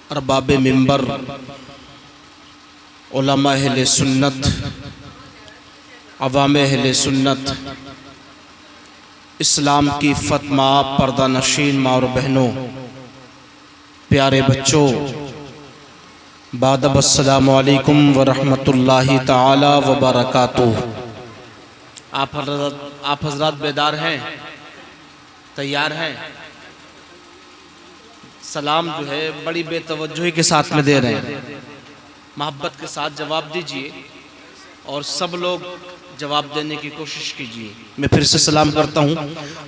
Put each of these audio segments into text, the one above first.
अरबाब मिंबर, उलमा अहले सुन्नत, अवाम अहले सुन्नत, इस्लाम की फतमा पर्दा नशीन माँ और बहनों, प्यारे बच्चों, बादब अस्सलामु अलैकुम व रहमतुल्लाहि ताला व बरकातुहू। आप हजरात बेदार हैं, तैयार हैं? सलाम जो है बड़ी बेतवज्जोही के साथ में दे रहे हैं, मोहब्बत के साथ जवाब दीजिए और सब लोग जवाब देने की कोशिश कीजिए। मैं फिर से सलाम करता हूँ,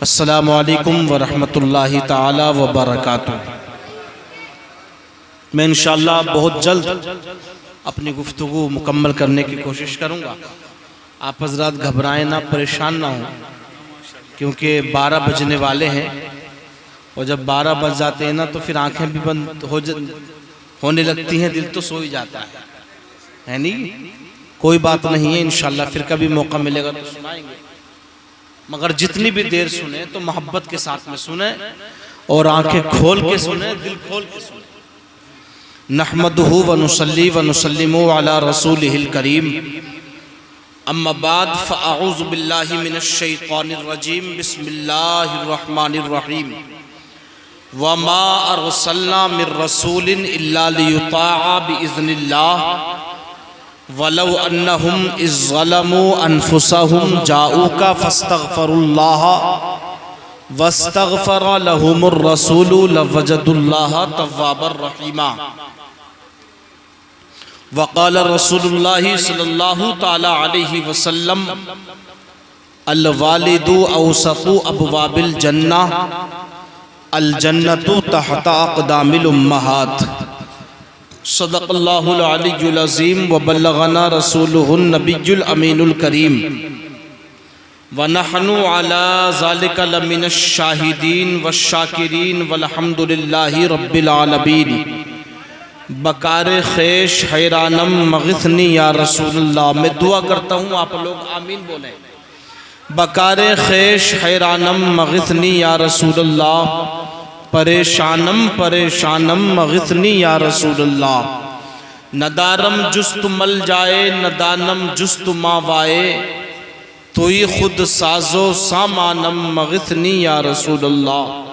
अस्सलामु अलैकुम व रहमतुल्लाहि ताला व बरकातुहू। मैं इंशाअल्लाह बहुत जल्द अपनी गुफ्तगू मुकम्मल करने की कोशिश करूँगा। आप हजरात घबराएं ना, परेशान ना हो, क्योंकि 12 बजने वाले हैं और जब 12 बज जाते हैं ना तो फिर आंखें भी बंद होने लगती हैं, दिल तो सो ही जाता है नहीं? कोई बात नहीं है, इंशाअल्लाह फिर कभी मौका मिलेगा तो सुनाएंगे, मगर जितनी भी देर सुने तो मोहब्बत के साथ में सुने और आंखें खोल के सुने, दिल खोल के सुने। नहमदुहु व नुसल्ली व नुसल्लिमु अला रसूलिहिल करीम, अम्मा बाद फ़अऊज़ु बिल्लाहि मिनश शैतानिर रजीम, बिस्मिल्लाहिर रहमानिर रहीम। वमा अरसलना मिर रसूलिन इल्ला लियुताअ बिइज़्निल्लाह वलौ अन्नहुम इज़ ज़लमू अनफुसहुम जाऊका फस्तगफरुल्लाह वस्तगफर लहुमुर रसूलु लवजदुल्लाह तव्वाबर रहीमा। वक़ाल रसूलुल्लाहि सल्लल्लाहु तआला अलैहि वसल्लम अल वालिदु औसतु अबवाबिल जन्नह अल जन्नतु तहता अक़दामिल उम्महात। सदक़ल्लाहुल अलियुल अज़ीम व बल्लगना रसूलुहुन नबियुल अमीनुल करीम व नहनु अला ज़ालिका लमिनश शाहिदीन वश्शाकिरीन वल्हम्दुलिल्लाहि रब्बिल आलमीन। बकारे ख़ैश हैरानम मग़िथनी या रसूलल्लाह। मैं दुआ करता हूँ आप लोग आमीन बोलें। बकारे ख़ैश हैरानम मग़िथनी या रसूलल्लाह, परेशानम परेशानम मग़िथनी या रसूलल्लाह। नदारम जुस्तु मल जाए नदानम जुस्तु मावाए, तोई खुद साजो सामानम मग़िथनी या रसूलल्लाह।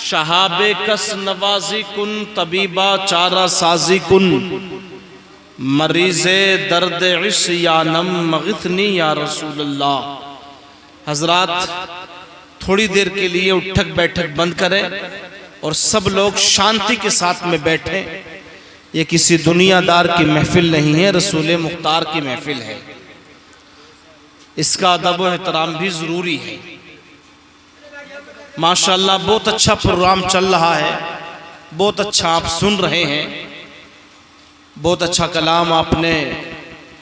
शहाबे कस नवाजी कुन तबीबा चारा साजी कुन, मरीज़े दर्द इस्यानम मग़िथनी या रसूलल्लाह। हजरात थोड़ी देर के लिए उठक बैठक बंद करें और सब लोग शांति के साथ में बैठें। ये किसी दुनियादार की महफिल नहीं है, रसूल मुख्तार की महफिल है। इसका अदब व एहतराम भी ज़रूरी है। माशाअल्लाह बहुत अच्छा प्रोग्राम चल रहा है, बहुत अच्छा आप सुन रहे हैं, बहुत अच्छा कलाम आपने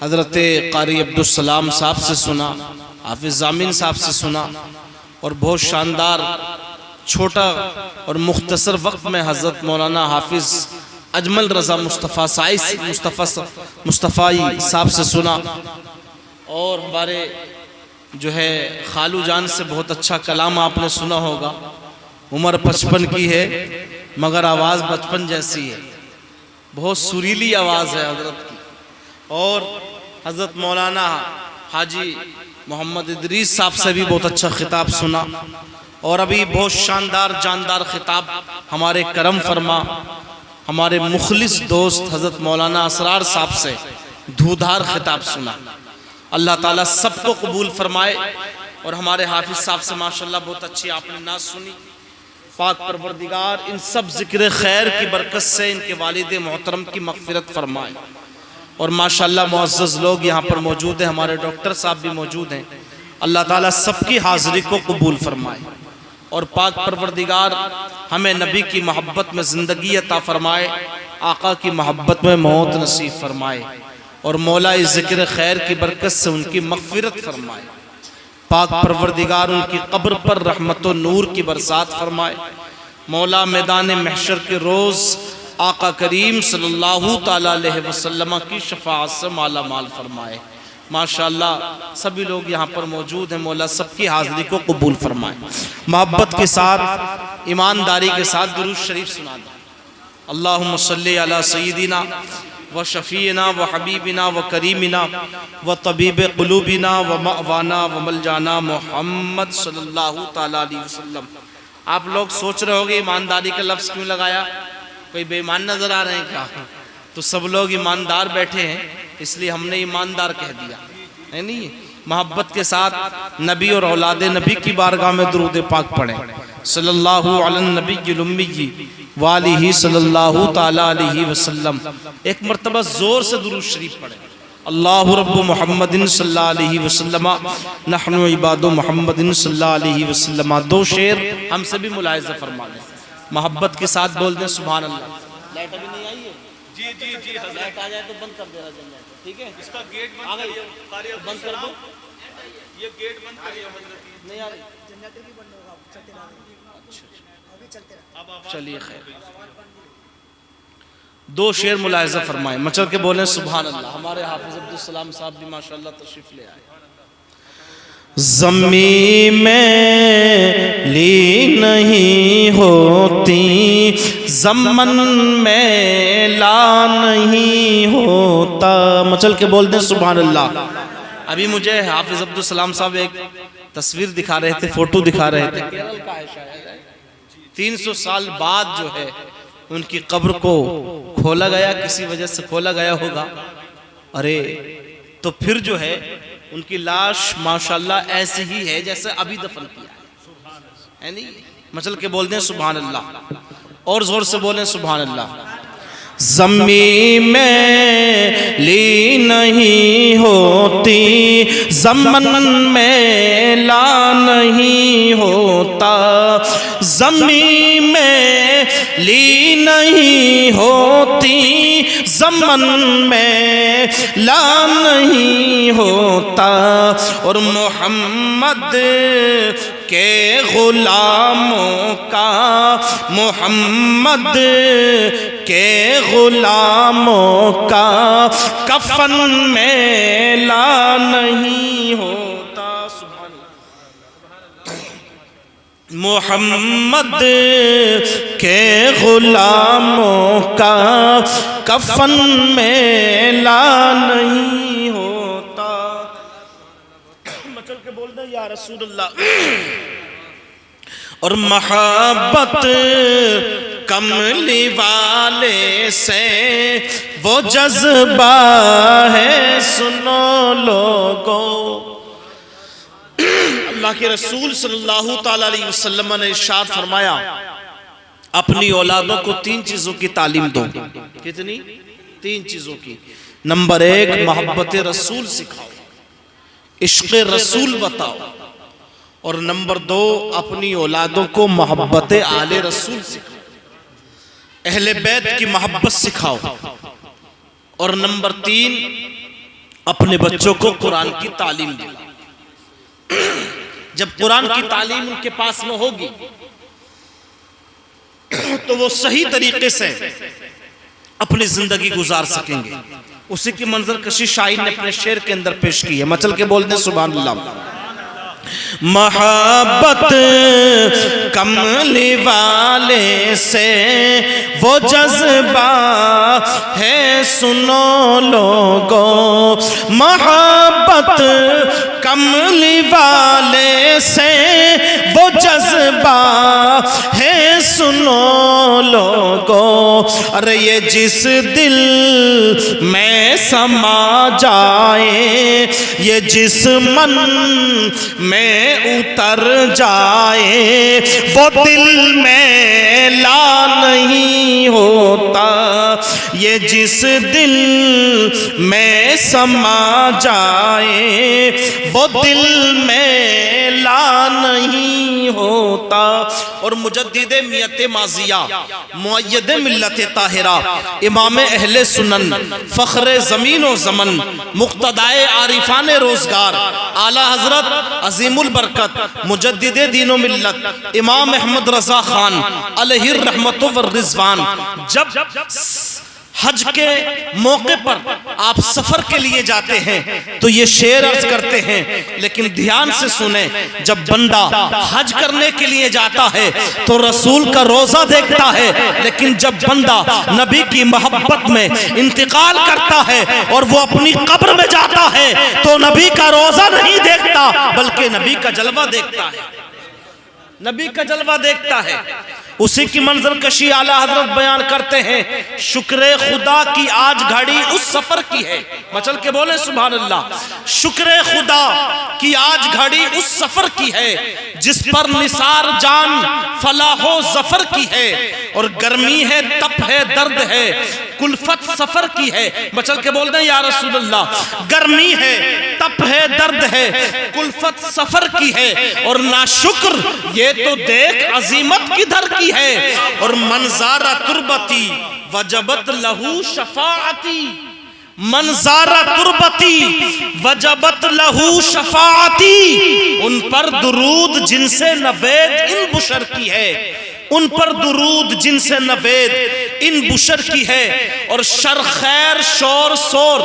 हज़रत क़ारी अब्दुल सलाम साहब से सुना, हाफिज़ ज़ामिन साहब से सुना और बहुत शानदार छोटा और मुख्तसर वक्त में हज़रत मौलाना हाफिज़ अजमल रज़ा मुस्तफ़ाई साहब से सुना। और हमारे जो है खालू जान से बहुत अच्छा कलाम आपने सुना होगा। उम्र 55 की है मगर आवाज़ बचपन जैसी है, बहुत सुरीली आवाज़ है हज़रत की। और हज़रत मौलाना हाजी मोहम्मद इदरीस साहब से भी बहुत अच्छा खिताब सुना। और अभी बहुत शानदार जानदार खिताब हमारे करम फरमा हमारे मुखलिस दोस्त हज़रत मौलाना असरार साहब से धूधार खिताब सुना। अल्लाह ताला सबको कबूल फरमाए। और हमारे हाफिज़ साहब से माशाअल्लाह बहुत अच्छी आपने नात सुनी। पाक परवरदिगार इन सब ज़िक्र खैर की बरकत से इनके वालिद मोहतरम की मग़फ़िरत फरमाए। और माशाअल्लाह मुअज़्ज़ज़ लोग यहाँ पर मौजूद हैं, हमारे डॉक्टर साहब भी मौजूद हैं। अल्लाह ताला सबकी हाज़िरी को कबूल फरमाए और पाक परवरदिगार हमें नबी की मोहब्बत में ज़िंदगी अता फरमाए, आका की मोहब्बत में मौत नसीब फरमाए और मौला ज़िक्र खैर की बरकत से उनकी मग़फ़िरत फरमाए। पाक परवरदिगार उनकी कब्र पर रहमत व नूर की बरसात फरमाए। मौला मैदान महशर के रोज़ आका करीम सल्लल्लाहु तआला अलैहि वसल्लम की शफ़ाअत से माला माल फरमाए। माशाअल्लाह सभी लोग यहाँ पर मौजूद हैं। मौला सबकी हाज़िरी को कबूल फरमाए। मोहब्बत के साथ ईमानदारी के साथ दुरूद शरीफ सुना दें। अल्लाहुम्मा सल्ली अला सय्यिदिना व शफ़ीना व हबीबिना व करीमिना व तबीब क़ुलूबिना व मअवाना व मलजाना मुहम्मद सल्लल्लाहु तआला अलैहि वसल्लम। आप लोग सोच रहे होंगे ईमानदारी का लफ्ज़ क्यों लगाया, कोई बेईमान नज़र आ रहे हैं क्या? तो सब लोग ईमानदार बैठे हैं इसलिए हमने ईमानदार कह दिया है। नहीं, मोहब्बत के साथ नबी और औलाद नबी की बारगाह में दुरूद पाक पढ़ें, सल्लल्लाहु अला नबील उम्मी वालिही सल्लल्लाहु तआला अलैहि वसल्लम। एक मरतबा जोर से दुरूद शरीफ पढ़ें, अल्लाहु रब्बु मुहम्मदिन सल्लल्लाहु अलैहि वसल्लम नहनु इबादु मुहम्मदिन सल्लल्लाहु अलैहि वसल्लम। दो शेर हमसे भी मुलाहिज़ा फरमा लें, मोहब्बत के साथ बोल दें सुभान अल्लाह। लाइट अभी नहीं आई है? जी जी जी, लाइट आ जाए तो बंद कर देना जनरेटर, ठीक है? इसका गेट बंद करिए, बंद कर दो, ये गेट बंद करिए। नहीं आ रही जनरेटर भी बंद होगा, चलते रहा। अच्छा अभी चलते रहा, चलिए खैर। दो शेर मुलाहिज़ा फरमाएं, मचल के बोलें सुभान अल्लाह। हमारे हाफिज़ अब्दुल सलाम साहब भी माशाअल्लाह तशरीफ ले आए। ज़मीं में ली नहीं होती, ज़मन में ला नहीं होता। मचल के बोल दें सुभान अल्लाह। अभी मुझे हाफिज़ अब्दुल सलाम साहब एक तस्वीर दिखा रहे थे, फोटो दिखा रहे थे। केरल का है शायद। 300 साल बाद जो है उनकी कब्र को खोला गया, किसी वजह से खोला गया होगा। अरे तो फिर जो है उनकी लाश माशाल्लाह ऐसी ही है जैसे अभी दफन किया है नहीं। मचल के बोल दें सुभान अल्लाह, और जोर से बोलें सुभान अल्लाह। ज़मीं में ली नहीं होती, ज़मन में ला नहीं होता। ज़मीं में ली नहीं होती, ज़मन में ला नहीं होता। और मोहम्मद के ग़ुलामों का, मोहम्मद के ग़ुलामों का कफन में ला नहीं होता। मोहम्मद के ग़ुलामों का कफन में ला नहीं होता। मचल के बोल दे या रसूलुल्लाह। और मोहब्बत कमली वाले से वो जज्बा है, सुनो लोगों। अल्लाह के रसूल सल्लल्लाहु तआला अलैहि वसल्लम ने इरशाद फरमाया, अपनी औलादों को 3 चीजों की तालीम दो। कितनी? 3 चीजों की। नंबर 1 मोहब्बत रसूल सिखाओ, इश्क़ रसूल बताओ। और नंबर 2 अपनी औलादों को मोहब्बत आले रसूल सिखाओ, अहले बैत की मोहब्बत सिखाओ। और नंबर 3 अपने बच्चों को कुरान की तालीम दिलाओ। जब कुरान की तालीम उनके पास में होगी तो वो सही तरीके से अपनी जिंदगी गुजार सकेंगे। उसी की मंजर कशी शायर ने अपने शेर के अंदर पेश की है। मचल के बोल दें सुभान अल्लाह। मोहब्बत कमली वाले से वो जज्बा है, सुनो लोगों। मोहब्बत कमली वाले से वो जज्बा है, सुनो लोगों। अरे ये जिस दिल में समा जाए, ये जिस मन में उतर जाए, वो दिल में ला नहीं होता। ये जिस दिल में समा जाए, वो दिल में ला नहीं होता। और मुजद्दिद मियत माजिया, मुअय्यद मिल्लत ताहिरा, इमाम अहले सुनन, फ़ख्र ज़मीन व ज़मन, मुक़्तदाए आरिफान रोज़गार, आला हज़रत अज़ीमुल बरकत मुजद्दिद दीन व मिल्लत इमाम अहमद रज़ा ख़ान अलैहि रहमतु व रिज़वान जब हज के मौके पर आप सफर के लिए जाते हैं तो ये शेर अर्ज करते हैं, लेकिन ध्यान से सुने, जब बंदा हज करने के लिए जाता है तो रसूल का रोजा देखता है, लेकिन जब बंदा नबी की मोहब्बत में इंतकाल करता है और वो अपनी कब्र में जाता है तो नबी का रोजा नहीं देखता बल्कि नबी का जलवा देखता है, नबी का जलवा देखता है। उसी की मंजर कशी आला हजरत बयान करते हैं, शुक्र खुदा की आज घड़ी उस सफर की है, मचल के बोले सुभान अल्लाह। शुक्र खुदा की आज घड़ी उस सफर की है जिस पर निसार जान फलाहो जफर की है, और गर्मी है तप है दर्द है कुल्फत सफर की है। मचल के बोल दें या रसूल अल्लाह, गर्मी है तप है दर्द है कुल्फत सफर की है, और नाशुक्र ये तो देख अजीमत किधर की है, और मंजारा तुरबती वजबत लहू शफाअती, मंजारा तुरबती वजबत लहू शफाअती, उन पर दुरूद जिनसे नवेद इन बुशर की है, उन पर दुरूद जिनसे नवेद इन बुशर की है, और शर खैर शोर शोर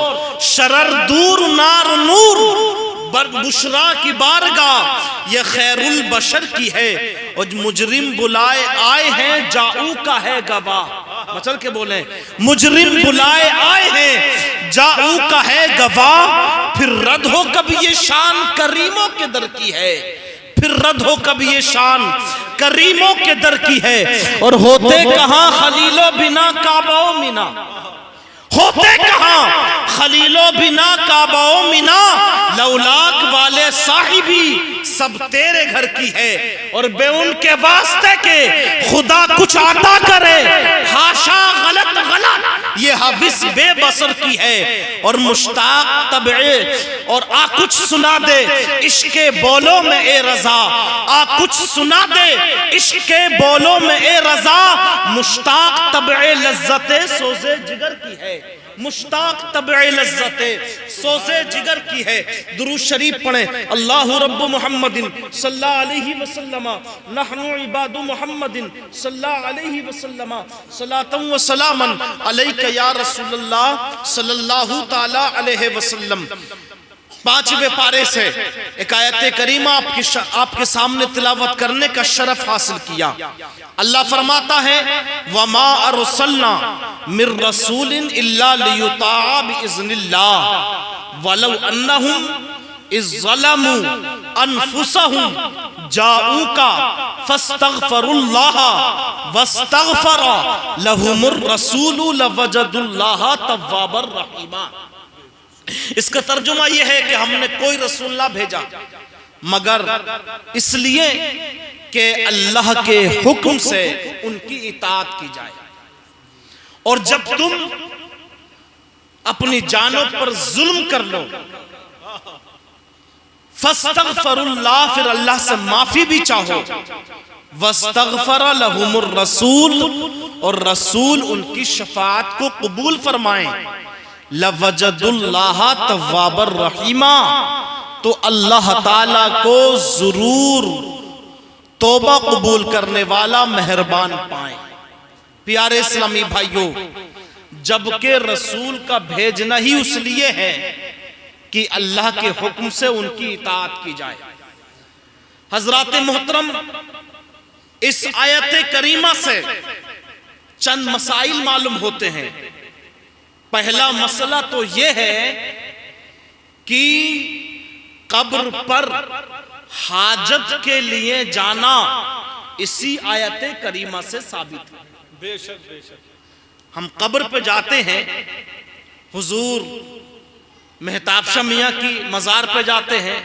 शरर दूर नार नूर बुशरा की बारगाह ये खैरुल बशर की है, और मुजरिम बुलाए आए हैं जाऊ का है गवाह। मचल के बोले, मुजरिम बुलाए आए हैं जाऊ का है गवाह, फिर रद्द हो कभी ये शान करीमों के दर की है, फिर रद्द हो कभी ये शान करीमों के दर की है, और होते कहां खलीलो बिना काबाओ मिना, होते कहां खलीलो बिना काबाओ मिना, लौलाक वाले साहिबी सब तेरे घर की है, और बे उनके वास्ते के खुदा कुछ आता करे, हाशा गलत गलत ये हविस बेबसर की है, और मुश्ताक तबे और आ कुछ सुना दे इश्के बोलों में ए रजा, आ कुछ सुना दे इश्के बोलों में ए रजा, मुश्ताक तबे लज्जते सोजे जिगर की है, मुश्ताक तबे लज्जते सोजे जिगर की है। दुरूद शरीफ पढ़े, अल्लाहु रब्बु मुहम्मदिन सल्लल्लाहु अलैहि वसल्लम नहनु इबादु मुहम्मदिन सल्लल्लाहु अलैहि वसल्लम सलातन व सलामन अलैका या रसूलल्लाह सल्लल्लाहु ताला अलैहि वसल्लम। पांचवें पारे से एक आयत करीमा आपके सामने तिलावत करने का शरफ हासिल किया। अल्लाह फरमाता है, वमा अरसलना मिर रसूलिन इल्ला लियुताअ बिइज़्निल्लाह वलौ अन्नहुम इज़्ज़लमू अनफुसहुम जाऊका फस्तगफरुल्लाह वस्तगफर लहुमुर रसूलु लवजदुल्लाह तव्वाबर रहीमा। इसका तर्जुमा यह है कि हमने कोई रसूल ना भेजा मगर इसलिए कि अल्लाह के हुक्म से उनकी इताअत की जाए, और जब तुम अपनी जानों पर जुल्म कर लो फस्तगफरुल्लाह, फिर अल्लाह से माफी भी चाहो, वस्तगफर लहुमुर रसूल, और रसूल उनकी शफाअत को कबूल फरमाएं, लवजदुल्लाह तव्वाबर रहीमा, तो अल्लाह ताला को जरूर तौबा कबूल करने वाला मेहरबान पाए। प्यारे इस्लामी भाइयों, जबकि रसूल का भेजना ही उस लिए है कि अल्लाह के हुक्म से उनकी इताअत की जाए। हजरात मोहतरम, इस आयत करीमा से चंद मसाइल मालूम होते हैं। पहला मसला तो यह है कि कब्र पर हाजत के लिए जाना इसी आयत करीमा से साबित है। बेशक बेशक हम कब्र पे जाते हैं, हुजूर मेहताब शाह मियां की मज़ार पे जाते हैं,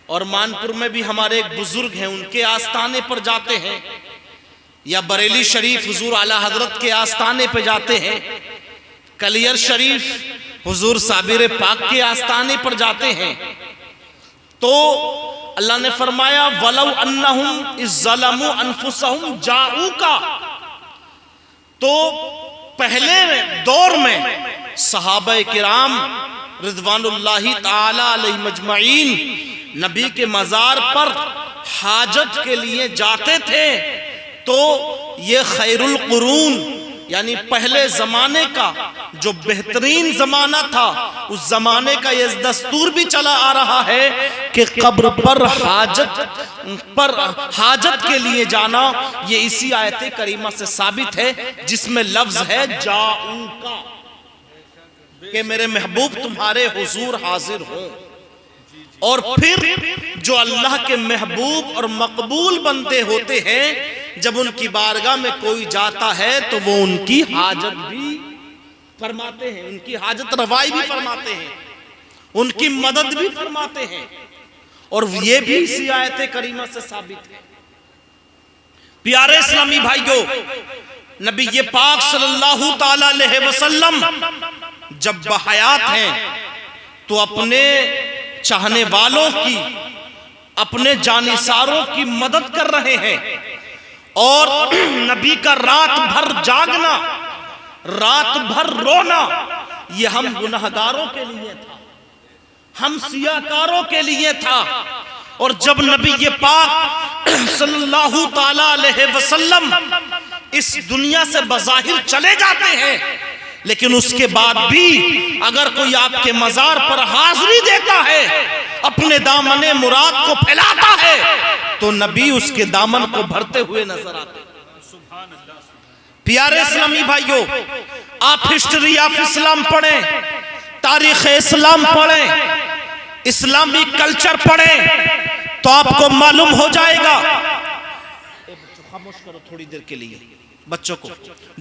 और मानपुर में भी हमारे एक बुजुर्ग हैं उनके आस्थाने पर जाते हैं, या बरेली शरीफ हुजूर आला हजरत के आस्थाने पे जाते हैं, कलियर शरीफ हुजूर साबिर पाक के आस्थाने पर जाते हैं, तो अल्लाह ने फरमाया वलौ अन्नहुम इज़्ज़लमू अनफुसहुम जाऊका। तो पहले दौर में सहाबा किराम रिज़वानुल्लाहि ताला अलैहि मजमईन नबी के मज़ार पर हाजत के लिए जाते थे, तो ये खैरुल कुरून यानी पहले जमाने का जो बेहतरीन जमाना था, उस जमाने का ये दस्तूर भी चला आ रहा है कि कब्र पर हाजत के लिए जाना, ये इसी आयत करीमा से साबित है जिसमें लफ्ज है जाऊका, कि मेरे महबूब तुम्हारे हुजूर हाजिर हो। और फिर जो अल्लाह के महबूब और मकबूल बंदे होते हैं, जब उनकी बारगाह में कोई जाता है तो वो उनकी हाजत भी फरमाते हैं, उनकी हाजत रवाई भी फरमाते हैं, उनकी मदद भी फरमाते हैं। और ये भी इसी आयत करीमा से साबित है। प्यारे इस्लामी भाइयों, नबी ये पाक सल्लल्लाहु ताला अलैहि वसल्लम जब बहयात हैं तो अपने चाहने वालों की, अपने जानिसारों की मदद कर रहे हैं। और नबी का रात भर जागना, रात भर रोना, ये हम गुनाहगारों के लिए था, हम सियाकारों के लिए था। और जब नबी ये पाक सल्लल्लाहु ताला अलैहि वसल्लम इस दुनिया से बज़ाहिर चले जाते हैं, लेकिन उसके बाद भी अगर कोई आपके मजार पर हाजिरी देता है, अपने दामने मुराद को फैलाता है, तो नबी उसके दामन को भरते हुए नजर आते हैं। प्यारे इस्लामी भाइयों, आप हिस्ट्री ऑफ इस्लाम पढ़ें, तारीख इस्लाम पढ़ें, इस्लामी कल्चर पढ़ें, तो आपको मालूम हो जाएगा। खामोश करो थोड़ी देर के लिए, बच्चों को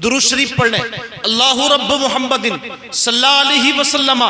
दुरूद शरीफ पढ़ लें। अल्लाहु रब्ब मुहम्मदिन सल्लल्लाहु अलैहि वसल्लम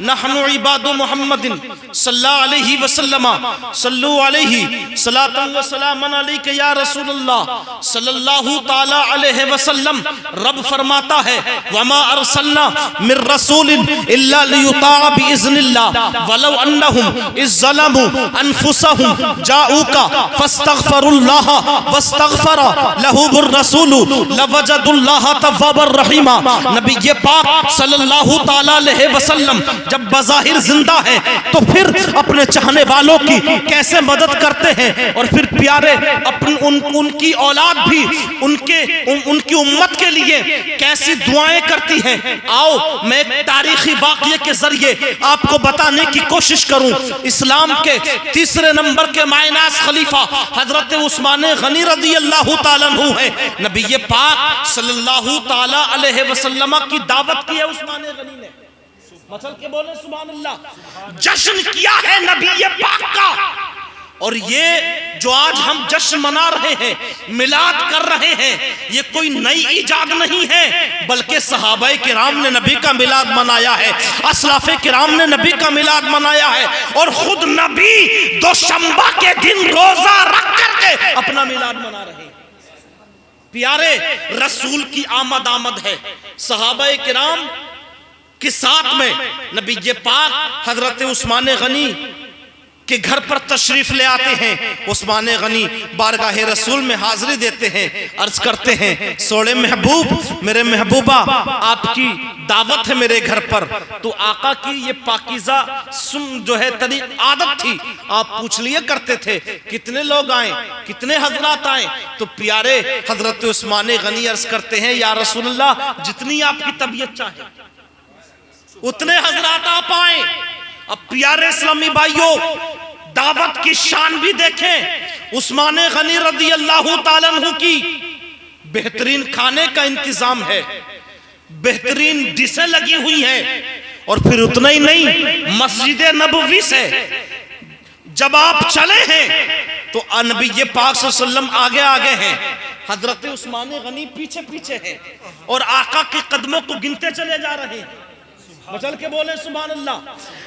नहनु इबादु मुहम्मदिन सल्लल्लाहु अलैहि वसल्लम सल्लु अलैहि सलातन व सलामन अलैका या रसूलल्लाह सल्लल्लाहु ताला अलैहि वसल्लम। रब फरमाता है, वमा अरसलना मिर रसूलिन इल्ला लियुता बिइज़्निल्लाह वलौ अन्नहुम इज़्ज़लमू अनफुसहुम जाऊका फस्तगफरुल्लाह वस्तगफर लहुमुर रसूलु लवजदुल्लाह तव्वाबर रहीमा। नबी ये पाक सल्लल्लाहु ताला अलैहि वसल्लम जब बज़ाहिर जिंदा है तो फिर अपने चाहने वालों की कैसे मदद करते हैं, और फिर प्यारे उनकी औलाद भी उनकी उम्मत के लिए कैसी दुआएं करती हैं। आओ मैं एक तारीखी वाक़ये के जरिए आपको बताने की कोशिश करूं। इस्लाम के तीसरे नंबर के मायनास खलीफा हजरत उस्मान गनी रज़ी अल्लाह ताला अन्हु है। नबी ये पाक सल्लल्लाहु ताला अलैहि वसल्लम की दावत की है उस्मान गनी ने, मचल के बोले सुभान अल्लाह। जश्न किया है नबी ये पाक का। और ये जो आज हम जश्न मना रहे हैं, मिलाद कर रहे हैं, ये कोई नई इजाद नहीं है, बल्कि सहाबाए किराम ने नबी का मिलाद मनाया है, असलाफे किराम ने नबी का मिलाद मनाया है, और खुद नबी दोशंबा के दिन रोजा रख करके अपना मिलाद मना रहे हैं। प्यारे रसूल की आमद है, सहाबाए किराम के साथ में नबी ये पाक हजरत उस्मान गनी के घर पर तशरीफ ले आते हैं। उस्मान गनी बारगाह रसूल में हाजिरी देते हैं, अर्ज करते हैं, सोड़े महबूब, मेरे महबूबा, आपकी दावत है मेरे घर पर। तो आका की ये पाकीज़ा जो है तरी आदत थी, आप पूछ लिया करते थे कितने लोग आए, कितने हजरात आए। तो प्यारे हजरत उस्मान गनी अर्ज करते हैं, या रसूलल्लाह, जितनी आपकी तबीयत चाहे उतने हजरात आप आए। अब प्यारे इस्लामी भाइयों, दावत की शान भी देखें। उस्मान गनी रज़ी अल्लाह ताला अन्हु की बेहतरीन खाने का इंतजाम है, बेहतरीन डिशें लगी हुई हैं, और फिर उतना ही नहीं, मस्जिद नबवी से जब आप चले हैं तो नबी ये पाक सल्लल्लाहु अलैहि वसल्लम आगे आगे हैं, हजरत उस्मान गनी पीछे पीछे हैं, और आका के कदमों को गिनते चले जा रहे हैं। बचल के बोले सुभान अल्लाह।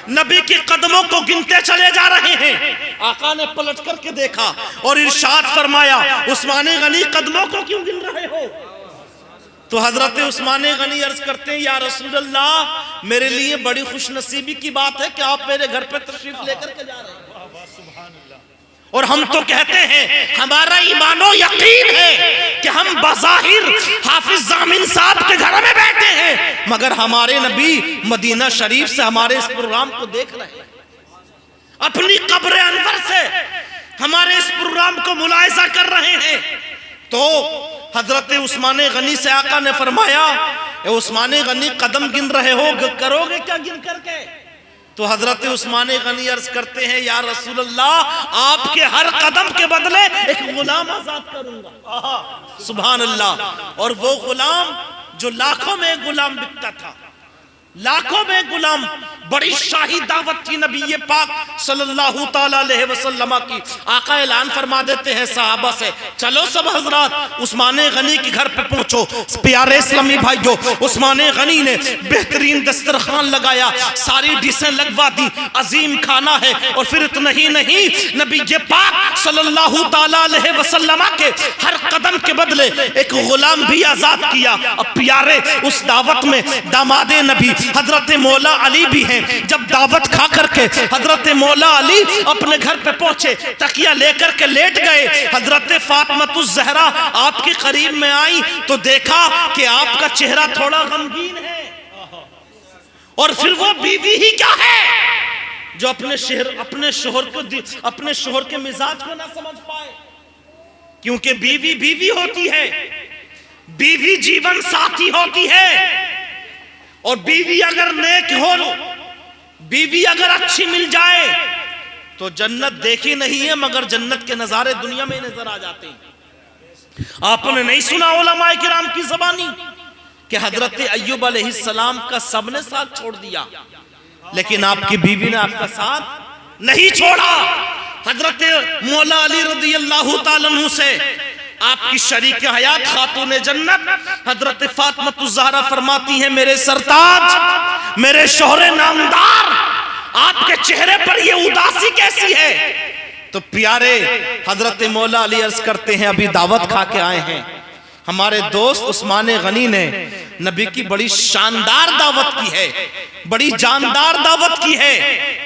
नबी के कदमों को गिनते चले जा रहे हैं। आका ने पलट करके देखा और इरशाद फरमाया, उस्मान गनी कदमों को क्यों गिन रहे हो? तो हजरत उस्मान गनी अर्ज करते हैं, या रसूल अल्लाह, मेरे लिए बड़ी खुशनसीबी की बात है कि आप मेरे घर पे तशरीफ लेकर के जा रहे हैं। और हम तो कहते हैं, हमारा ईमानो यकीन है कि हम बज़ाहिर हाफिज जामिन साहब के घर में बैठे हैं, मगर हमारे नबी मदीना शरीफ से हमारे इस प्रोग्राम को देख रहे हैं, अपनी कब्र अनवर से हमारे इस प्रोग्राम को मुलाहिजा कर रहे हैं। तो हजरत उस्मान गनी से आका ने फरमाया, ए उस्मान गनी कदम गिन रहे हो, करोगे क्या गिन करके? तो हजरत उस्मान गनी अर्ज करते हैं, या रसूल अल्लाह, आपके हर कदम के बदले एक गुलाम आजाद करूंगा। सुभान अल्लाह। और वो गुलाम जो लाखों में गुलाम बिकता था, लाखों में गुलाम। बड़ी शाही दावत थी नबी पाक सल्लल्लाहु ताला अलैहि वसल्लम की। आका ऐलान फरमा देते हैं सहाबा से, चलो सब हजरात उस्मान गनी के घर पे पहुंचो। प्यारे इस्लामी भाइयों, उस्मान गनी ने बेहतरीन दस्तरखान लगाया, सारी डिशें लगवा दी, अजीम खाना है। और फिर इतना ही नहीं, नबी पाक सल्लल्लाहु ताला अलैहि वसल्लम के हर कदम के बदले एक गुलाम भी आजाद किया। अब प्यारे उस दावत में दामादे नबी हजरत मौला अली भी हैं। जब दावत खा करके हजरत मौला अली अपने घर पे पहुंचे, तकिया लेकर के लेट गए। हजरत फातिमातुज़ ज़हरा आपके करीब में आई तो देखा कि आपका चेहरा थोड़ा गमगीन है। और फिर वो बीवी ही क्या है जो अपने शोहर के मिजाज को ना समझ पाए, क्योंकि बीवी बीवी होती है, बीवी जीवन साथी होती है। और बीवी अगर नेक हो, बीवी अगर अच्छी मिल जाए तो जन्नत देखी नहीं है, मगर जन्नत के नजारे दुनिया में नजर आ जाते हैं। आपने नहीं सुना उलमाए किराम की ज़बानी कि हजरत अय्यूब अलैहिस्सलाम का सबने साथ छोड़ दिया, लेकिन आपकी बीवी ने आपका साथ नहीं छोड़ा। हजरत मौला अली रज़ियल्लाहु ताला अन्हु से आपकी शरीक हयात खातून जन्नत हजरत फातिमातुज़ ज़हरा फरमाती हैं, मेरे सरताज, मेरे शोहरे नामदार, आपके चेहरे पर ये उदासी कैसी है? तो प्यारे हजरत मौला अली अर्ज करते हैं, अभी दावत खा के आए हैं। हमारे दोस्त उस्मान गनी ने नबी की बड़ी शानदार दावत की है, बड़ी जानदार दावत की है।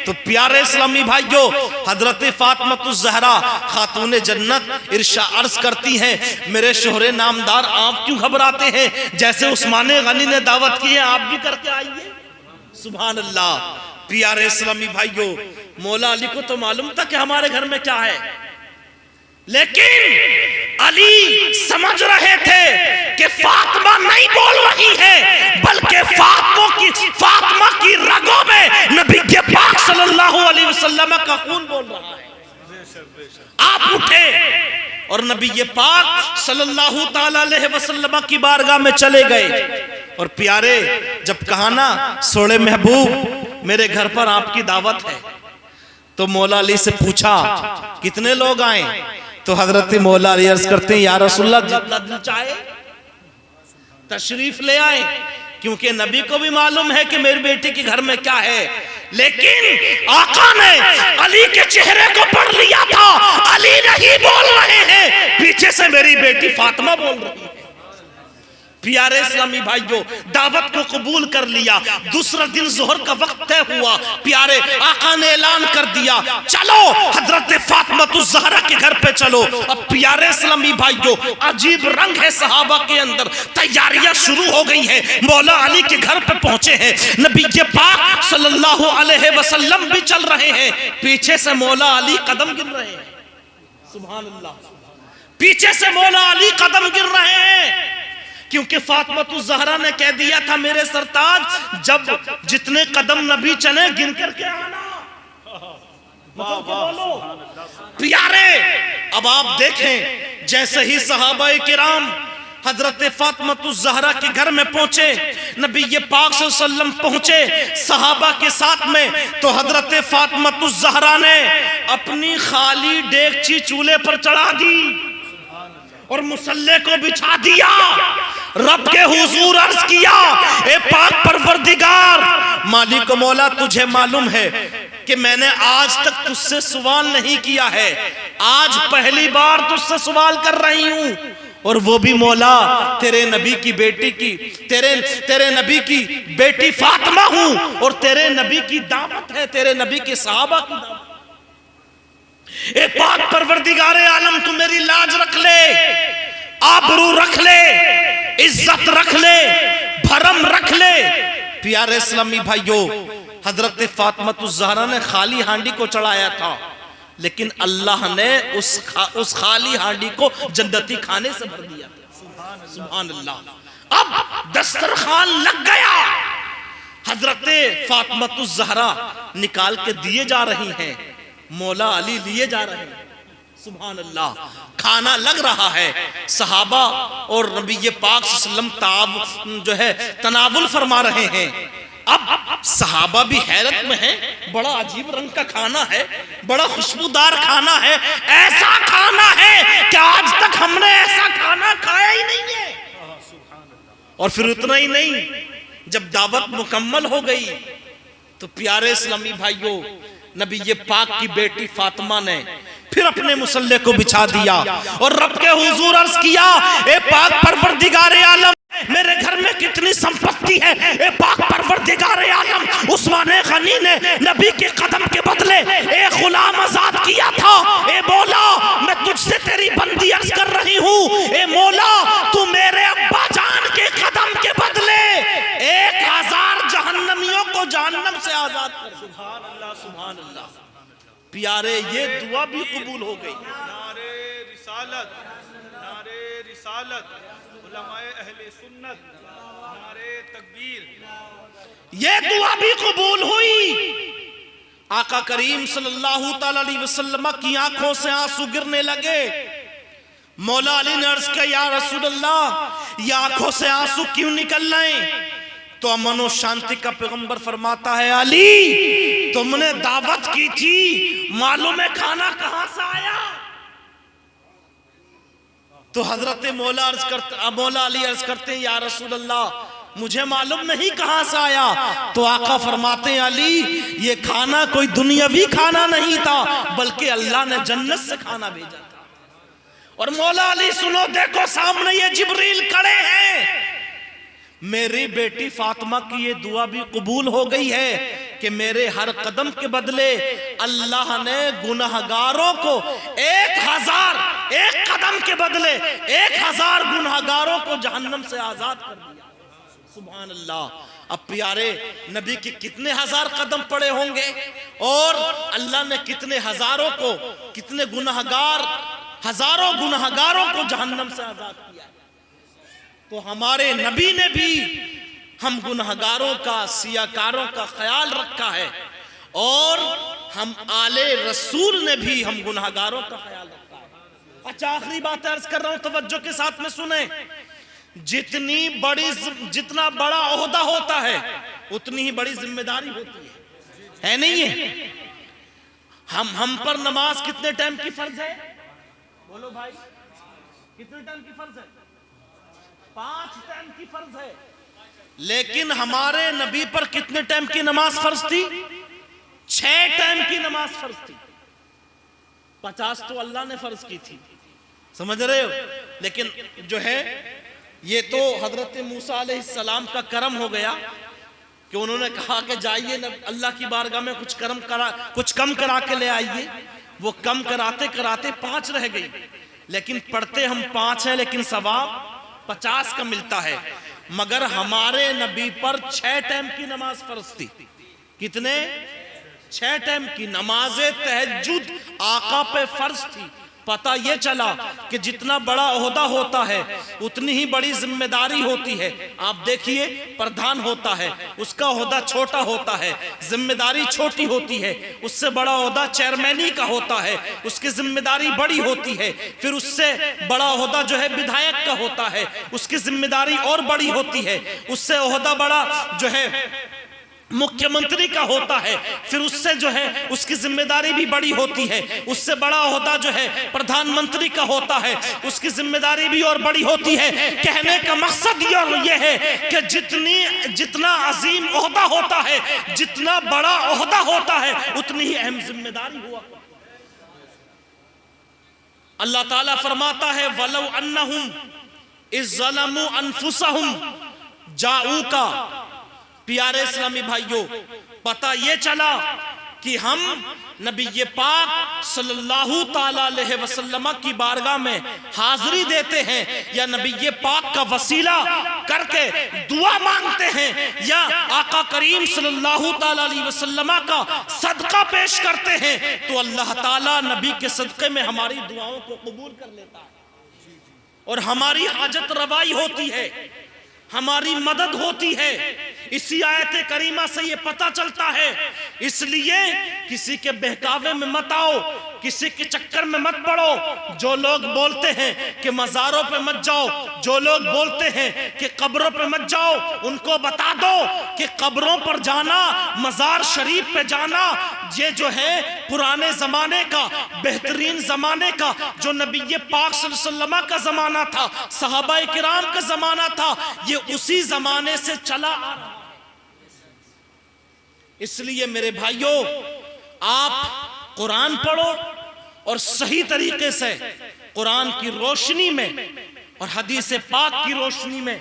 तो प्यारे इस्लामी भाइयों, हजरत फातिमातुज़ ज़हरा खातून जन्नत इरशा अर्ज करती हैं, मेरे शोहरे नामदार, आप क्यों घबराते हैं? जैसे उस्मान गनी ने दावत की है, आप भी करके आइए। सुभान अल्लाह। प्यारे इस्लामी भाइयों, मौला अली को तो मालूम था कि हमारे घर में क्या है, लेकिन अली समझ रहे थे कि फातिमा नहीं बोल रही है, बल्कि फातिमा की रगों में नबी के पाक सल्लल्लाहु अलैहि वसल्लम का खून बोल रहा है। आप उठे और नबी पाक सल्लल्लाहु ताला अलैहि वसल्लम की बारगाह में चले गए। और प्यारे, जब कहा ना, सोने महबूब मेरे घर पर आपकी दावत है, तो मौला अली से पूछा कितने लोग आए? तो हजरत मौला अली अर्ज करते हैं, या रसूलल्लाह, जितना दिल चाहे तशरीफ ले आए, क्योंकि नबी को भी मालूम है कि मेरी बेटी के घर में क्या है। लेकिन आका ने अली के चेहरे को पढ़ लिया था, अली नहीं बोल रहे हैं, पीछे से मेरी बेटी फातिमा बोल रही है। प्यारे इस्लामी भाइयों, दावत को कबूल कर लिया। दूसरा दिन जोहर का वक्त तय हुआ। प्यारे आका ने ऐलान कर दिया, चलो हजरत फातिमातुज़ ज़हरा के घर पे चलो। अब प्यारे इस्लामी भाइयों, अजीब रंग है सहाबा के अंदर, तैयारियां शुरू हो गई हैं। मौला अली के घर पे पहुंचे हैं, नबी के पाक सल्लल्लाहु अलैहि वसल्लम भी चल रहे हैं, पीछे से मौला अली कदम गिन रहे हैं। सुभान अल्लाह। पीछे से मौला अली कदम गिन रहे हैं, क्योंकि फातिमातुज़ ज़हरा ने कह दिया था, मेरे सरताज, जब जितने कदम नबी चले गिन करके आना। बोलो प्यारे, अब आप देखें, जैसे ही सहाबाए किराम हजरत फातिमातुज़ ज़हरा के घर में पहुंचे, नबी पाक सल्लल्लाहु अलैहि वसल्लम पहुंचे सहाबा के साथ में, तो हजरत फातिमातुज़ ज़हरा ने अपनी खाली डेगची चूल्हे पर चढ़ा दी और मुसल्ले को बिछा दिया। रब के हुजूर अर्ज किया, ए पाक परवरदिगार, मालिक मौला, तुझे मालूम है कि मैंने आज तक तुझसे सवाल नहीं किया है, आज पहली बार तुझसे सवाल कर रही हूं। और वो भी मौला, तेरे नबी की बेटी की, तेरे नबी की बेटी फातिमा हूं, और तेरे नबी की दावत है, तेरे नबी के सहाबा की दावत। ए पाक परवरदिगारे आलम, तू मेरी लाज रख ले, आबरू रख ले, इज्जत रख ले, भरम रख ले। प्यारे इस्लामी भाइयों, हजरत फातिमातुज़ ज़हरा ने खाली हांडी को चढ़ाया था, लेकिन अल्लाह ने उस खाली हांडी को जन्नती खाने से भर दिया। सुभान अल्लाह। अब दस्तरखान लग गया, हजरते फातिमा ज़हरा निकाल के दिए जा रही हैं, मौला अली लिए जा रहे हैं, सुभान अल्लाह। खाना लग रहा है, सहाबा और नबी पाक सल्लल्लाहु अलैहि वसल्लम जो है तनावुल फरमा रहे हैं। अब सहाबा भी हैरत में है, बड़ा अजीब रंग का खाना है, बड़ा खुशबूदार खाना है, ऐसा खाना है कि आज तक हमने ऐसा खाना खाया ही नहीं है। और फिर उतना ही नहीं, जब दावत मुकम्मल हो गई तो प्यारे इस्लामी भाइयों, नबी पाक की बेटी फातिमा ने फिर अपने मुसल्ले को बिछा दिया और रब के हुजूर अर्ज किया, ए पाक परवरदिगारे आलम, मेरे घर में कितनी संपत्ति है, ए पाक परवरदिगारे आलम, उस्मान गनी ने नबी के कदम के बदले एक गुलाम आजाद किया था। ए मौला, मैं तुझसे तेरी बंदी अर्ज कर रही हूँ, ए मौला, तू मेरे अब्बा जान के कदम के बदले 1000 जहन्नमियों को जहन्नम से आजाद कर। सुभान अल्लाह, सुभान अल्लाह। प्यारे, ये दुआ भी कबूल हो गई। नारे रिसालत, नारे रिसालत, उलमाए अहले सुन्नत, नारे तकबीर, ये दुआ भी कबूल हुई। आका करीम सल्लल्लाहु ताला अलैहि वसल्लम की आंखों से आंसू गिरने लगे। मौला अली ने अर्ज किया, या रसूल अल्लाह, ये आंखों से आंसू क्यों निकल रहे? तो अमन और शांति का पैगंबर फरमाता है, अली, तुमने दावत की थी, मालूम है खाना कहां से आया? तो हजरत मौला अली अर्ज करते हैं, या रसूल अल्लाह, मुझे मालूम नहीं कहां से आया। तो आका फरमाते हैं, अली, ये खाना कोई दुनियावी खाना नहीं था, बल्कि अल्लाह ने जन्नत से खाना भेजा था। और मौला अली सुनो, देखो सामने ये जिब्रील खड़े हैं। मेरी बेटी फातिमा की ये दुआ भी कबूल हो गई है कि मेरे हर कदम के बदले अल्लाह ने गुनहगारों को 1 कदम के बदले 1000 गुनहगारों को जहन्नम से आजाद कर दिया। सुभान अल्लाह। अब प्यारे नबी के कितने 1000 कदम पड़े होंगे और अल्लाह ने कितने हजारों को, कितने गुनहगार, हजारों गुनहगारों को जहन्नम से आजाद किया। तो हमारे नबी ने भी हम गुनहगारों का, सियाकारों का ख्याल रखा है और हम आले रसूल ने भी हम गुनहगारों का ख्याल रखा है। अच्छा, आखिरी बात अर्ज कर रहा हूं, तवज्जो के साथ में सुने। जितना बड़ा ओहदा होता है उतनी ही बड़ी जिम्मेदारी होती है नहीं है? हम पर नमाज कितने टाइम की फर्ज है? बोलो भाई, कितने टाइम की फर्ज है? 5 टाइम की फर्ज है। लेकिन हमारे नबी पर कितने टाइम की नमाज फर्ज थी? 6 टाइम की नमाज फर्ज थी। 50 तो अल्लाह ने फर्ज की थी, समझ रहे हो? लेकिन जो है ये तो हजरत मूसा अलैहिस्सलाम का करम हो गया कि उन्होंने कहा कि जाइए अल्लाह की बारगाह में कुछ कम करा के ले आइए। वो कम कराते कराते 5 रह गई, लेकिन पढ़ते हम 5 हैं, लेकिन सवाब 50 का मिलता है। मगर हमारे नबी पर 6 टाइम की नमाज फर्ज थी। कितने? 6 टाइम की नमाज तहज्जुद आका पे फर्ज थी। पता ये चला कि जितना बड़ा ओहदा होता है उतनी ही बड़ी जिम्मेदारी होती है। आप देखिए, प्रधान होता है, उसका ओहदा छोटा होता है, जिम्मेदारी छोटी होती है। उससे बड़ा ओहदा चेयरमैनी का होता है, उसकी जिम्मेदारी बड़ी होती है। फिर उससे बड़ा ओहदा जो है विधायक का होता है, उसकी जिम्मेदारी और बड़ी होती है। उससे ओहदा बड़ा जो है मुख्यमंत्री का होता है, फिर उससे जो है उसकी जिम्मेदारी भी बड़ी होती है। उससे बड़ा ओहदा जो है प्रधानमंत्री का होता है, उसकी जिम्मेदारी भी और बड़ी होती है। कहने का मकसद ये है कि जितना अजीम ओहदा होता है, जितना बड़ा ओहदा होता है, उतनी ही अहम जिम्मेदारी हुआ। अल्लाह ताला फरमाता है, वलौ अन्नहुम इज़ ज़लमू अनफुसहुम जाऊका। प्यारे इस्लामी भाइयों, पता ये चला कि हम नबी पाक सल्लल्लाहु ताला अलैहि वसल्लम की बारगाह में हाजिरी देते हैं या नबी पाक का वसीला करके दुआ मांगते हैं या आका करीम सल्लल्लाहु ताला अलैहि वसल्लम का सदका पेश करते हैं, तो अल्लाह ताला नबी के सदके में हमारी दुआओं को कबूल कर लेता है। और हमारी हाजत रवाई होती है, हमारी मदद होती है। इसी आयत करीमा से ये पता चलता है। इसलिए किसी के बहकावे में मत आओ, किसी के चक्कर में मत पड़ो। जो लोग बोलते हैं कि मज़ारों पे मत जाओ, जो लोग बोलते हैं कि कब्रों पे मत जाओ, उनको बता दो कि कब्रों पर जाना, मज़ार शरीफ पे जाना, ये जो है पुराने ज़माने का, बेहतरीन ज़माने का, जो नबी पाक सल्लल्लाहु अलैहि वसल्लम का ज़माना था, सहाबा किराम का ज़माना था, ये उसी ज़माने से चला आ रहा। इसलिए मेरे भाइयों, आप कुरान पढ़ो और सही तरीके से कुरान की रोशनी में और हदीस पाक की रोशनी में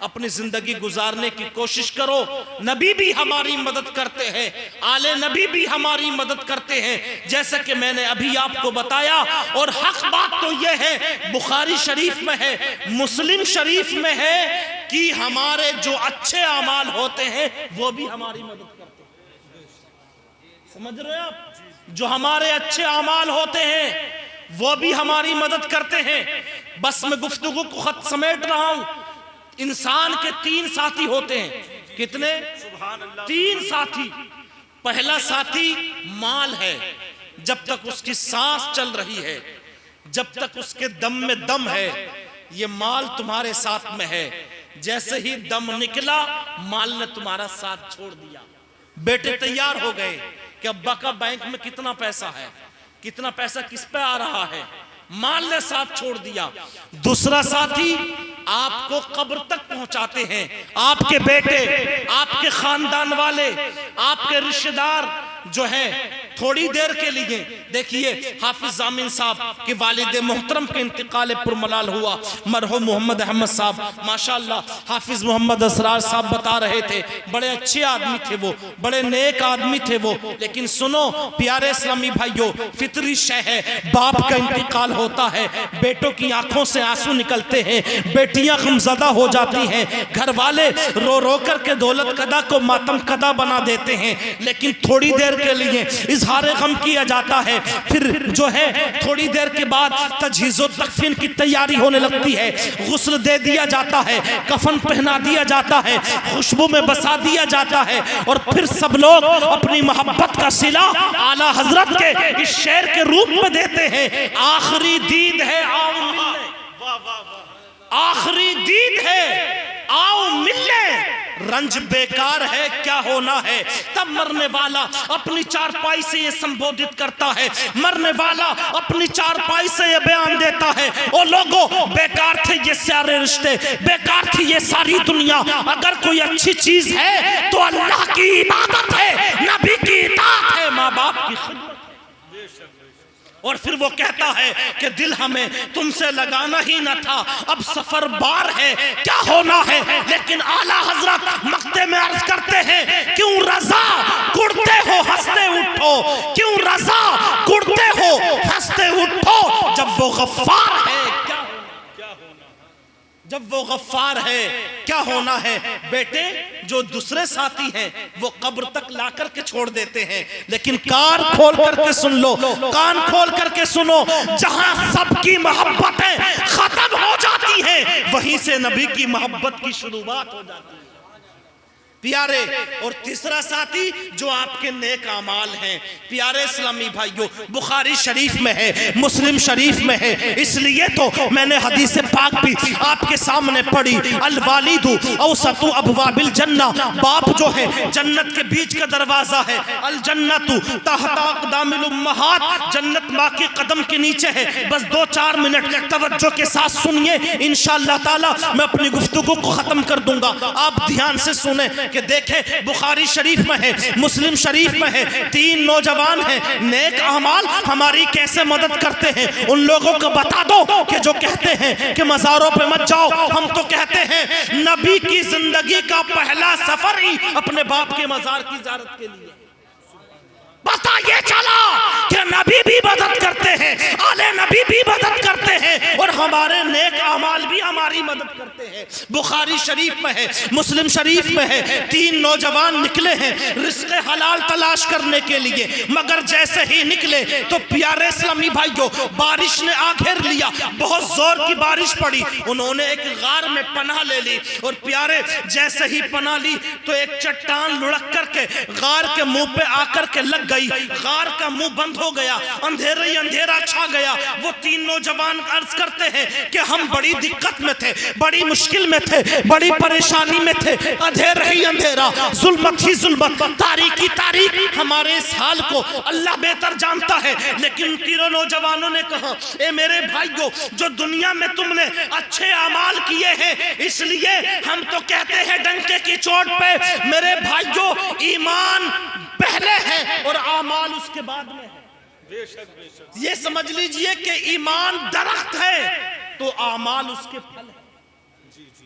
अपनी जिंदगी गुजारने की कोशिश करो। नबी भी हमारी मदद करते हैं, आले नबी भी हमारी मदद करते हैं, जैसा कि मैंने अभी आपको बताया। और हक बात तो यह है, बुखारी शरीफ में है, मुस्लिम शरीफ में है कि हमारे जो अच्छे अमाल होते हैं वो भी हमारी मदद करते हैं। समझ रहे हो आप? जो हमारे अच्छे अमाल होते हैं वो भी हमारी मदद करते हैं। बस मैं गुफ्तगू को खत समेट रहा हूं। इंसान के 3 साथी होते हैं। कितने? 3 साथी। पहला साथी माल है। जब तक उसकी सांस चल रही है, जब तक उसके दम में दम है, ये माल तुम्हारे साथ में है। जैसे ही दम निकला, माल ने तुम्हारा साथ छोड़ दिया। बेटे तैयार हो गए कि अब्बा का बैंक में कितना पैसा है, कितना पैसा किस पे आ रहा है, माल ने साथ छोड़ दिया। दूसरा साथी आपको कब्र तक पहुंचाते हैं। आपके बेटे, आपके खानदान वाले, आपके रिश्तेदार जो है, थोड़ी देर के लिए, देखिए हाफिज जामिन साहब के वालिद मोहतरम के इंतकाल पुरमलाल हुआ, मरहूम मोहम्मद अहमद साहब, माशाअल्लाह हाफिज मोहम्मद असरार साहब बता रहे थे, बड़े अच्छे आदमी थे वो, बड़े नेक आदमी थे वो। लेकिन सुनो प्यारे इस्लामी भाइयों, फितरी शय है, बाप का इंतकाल होता है, बेटों की आंखों से आंसू निकलते हैं, बेटियां गमज़दा हो जाती हैं, घर वाले रो रो कर के दौलत कदा को मातम कदा बना देते हैं। लेकिन थोड़ी देर के लिए इजहार गम किया जाता है, फिर जो है थोड़ी देर के बाद तजहीज़ो तकफीन की तैयारी होने लगती है, गुस्ल दे दिया जाता है, कफन पहना दिया जाता है, खुशबू में बसा दिया जाता है, और फिर सब लोग अपनी मोहब्बत का सिला आला हजरत के इस शेर के रूप में देते हैं, आखिरी दीद है आओ मिलने, आखिरी दीद है आओ मिलने, रंज बेकार है क्या होना है। तब मरने वाला अपनी चारपाई से ये संबोधित करता है, मरने वाला अपनी चारपाई से ये बयान देता है, ओ लोगों बेकार थे ये सारे रिश्ते, बेकार थी ये सारी दुनिया। अगर कोई अच्छी चीज है तो अल्लाह की इबादत है, नबी की इताअत है, माँ बाप की खिदमत। और फिर वो कहता है कि दिल हमें तुमसे लगाना ही न था, अब सफर बार है क्या होना है। लेकिन आला हजरत मक्ते में अर्ज करते हैं, क्यों रजा कुड़ते हो हंसते उठो, क्यों रजा कुड़ते हो हंसते उठो, जब वो गफ्फार है क्या होना, जब वो गफ्फार है क्या होना है। बेटे जो दूसरे साथी हैं वो कब्र तक ला करके छोड़ देते हैं, लेकिन कान खोल करके सुन लो, कान खोल करके सुनो, जहां सबकी मोहब्बतें खत्म हो जाती हैं वहीं से नबी की मोहब्बत की शुरुआत हो जाती है प्यारे। और तीसरा साथी जो आपके नेक अमाल हैं प्यारे इस्लामी भाइयों, बुखारी शरीफ में है, मुस्लिम शरीफ में है, इसलिए तो मैंने हदीस पाक भी आपके सामने पढ़ी। अल वालिदु औसतु अबवाबिल जन्ना, बाप जो है जन्नत के बीच का दरवाजा है। अल जन्नतु तहता अक़दामिल उम्महात, जन्नत माँ के कदम के नीचे है। बस 2-4 मिनट तवज्जो के साथ सुनिए, इंशाअल्लाह ताला मैं अपनी गुफ्तगू को खत्म कर दूंगा। आप ध्यान से सुने कि देखे बुखारी शरीफ में है, मुस्लिम शरीफ में है, 3 नौजवान हैं, नेक अमाल हमारी कैसे मदद करते हैं। उन लोगों को बता दो कि जो कहते हैं कि मज़ारों पे मत जाओ, हम तो कहते हैं नबी की जिंदगी का पहला सफर ही अपने बाप के मज़ार की ज़ियारत के लिए। पता ये चला कि नबी भी मदद करते हैं, आले नबी भी मदद करते हैं और हमारे नेक अमाल भी हमारी मदद करते हैं। बुखारी शरीफ में है, मुस्लिम शरीफ में है, 3 नौजवान निकले हैं रिज़्क़े हलाल तलाश करने के लिए, मगर जैसे ही निकले तो प्यारे इस्लामी भाइयों बारिश ने आ घेर लिया, बहुत जोर की बारिश पड़ी। उन्होंने एक गार में पनाह ले ली और प्यारे जैसे ही पनाह ली तो एक चट्टान लुढ़क करके गार के मुंह पे आकर के लग गई। गार का मुंह बंद हो गया, अंधेरा ही अंधेरा छा गया। वो 3 नौजवान अर्ज करते हैं कि हम बड़ी दिक्कत में थे, बड़ी मुश्किल में थे, बड़ी परेशानी में थे, अंधेरा ही अंधेरा, जुल्मत ही जुल्मत, तारीकी तारीक। हमारे इस हाल को अल्लाह बेहतर जानता है। लेकिन तीनों नौजवानों ने कहा, ए मेरे भाइयों, जो दुनिया में तुमने अच्छे अमाल किए हैं इसलिए हम तो कहते हैं डंके की चोट पे, मेरे भाइयों ईमान पहले है और आमाल उसके बाद में है। बेशक बेशक। ये समझ लीजिए कि ईमान दरख्त है तो आमाल उसके फल है।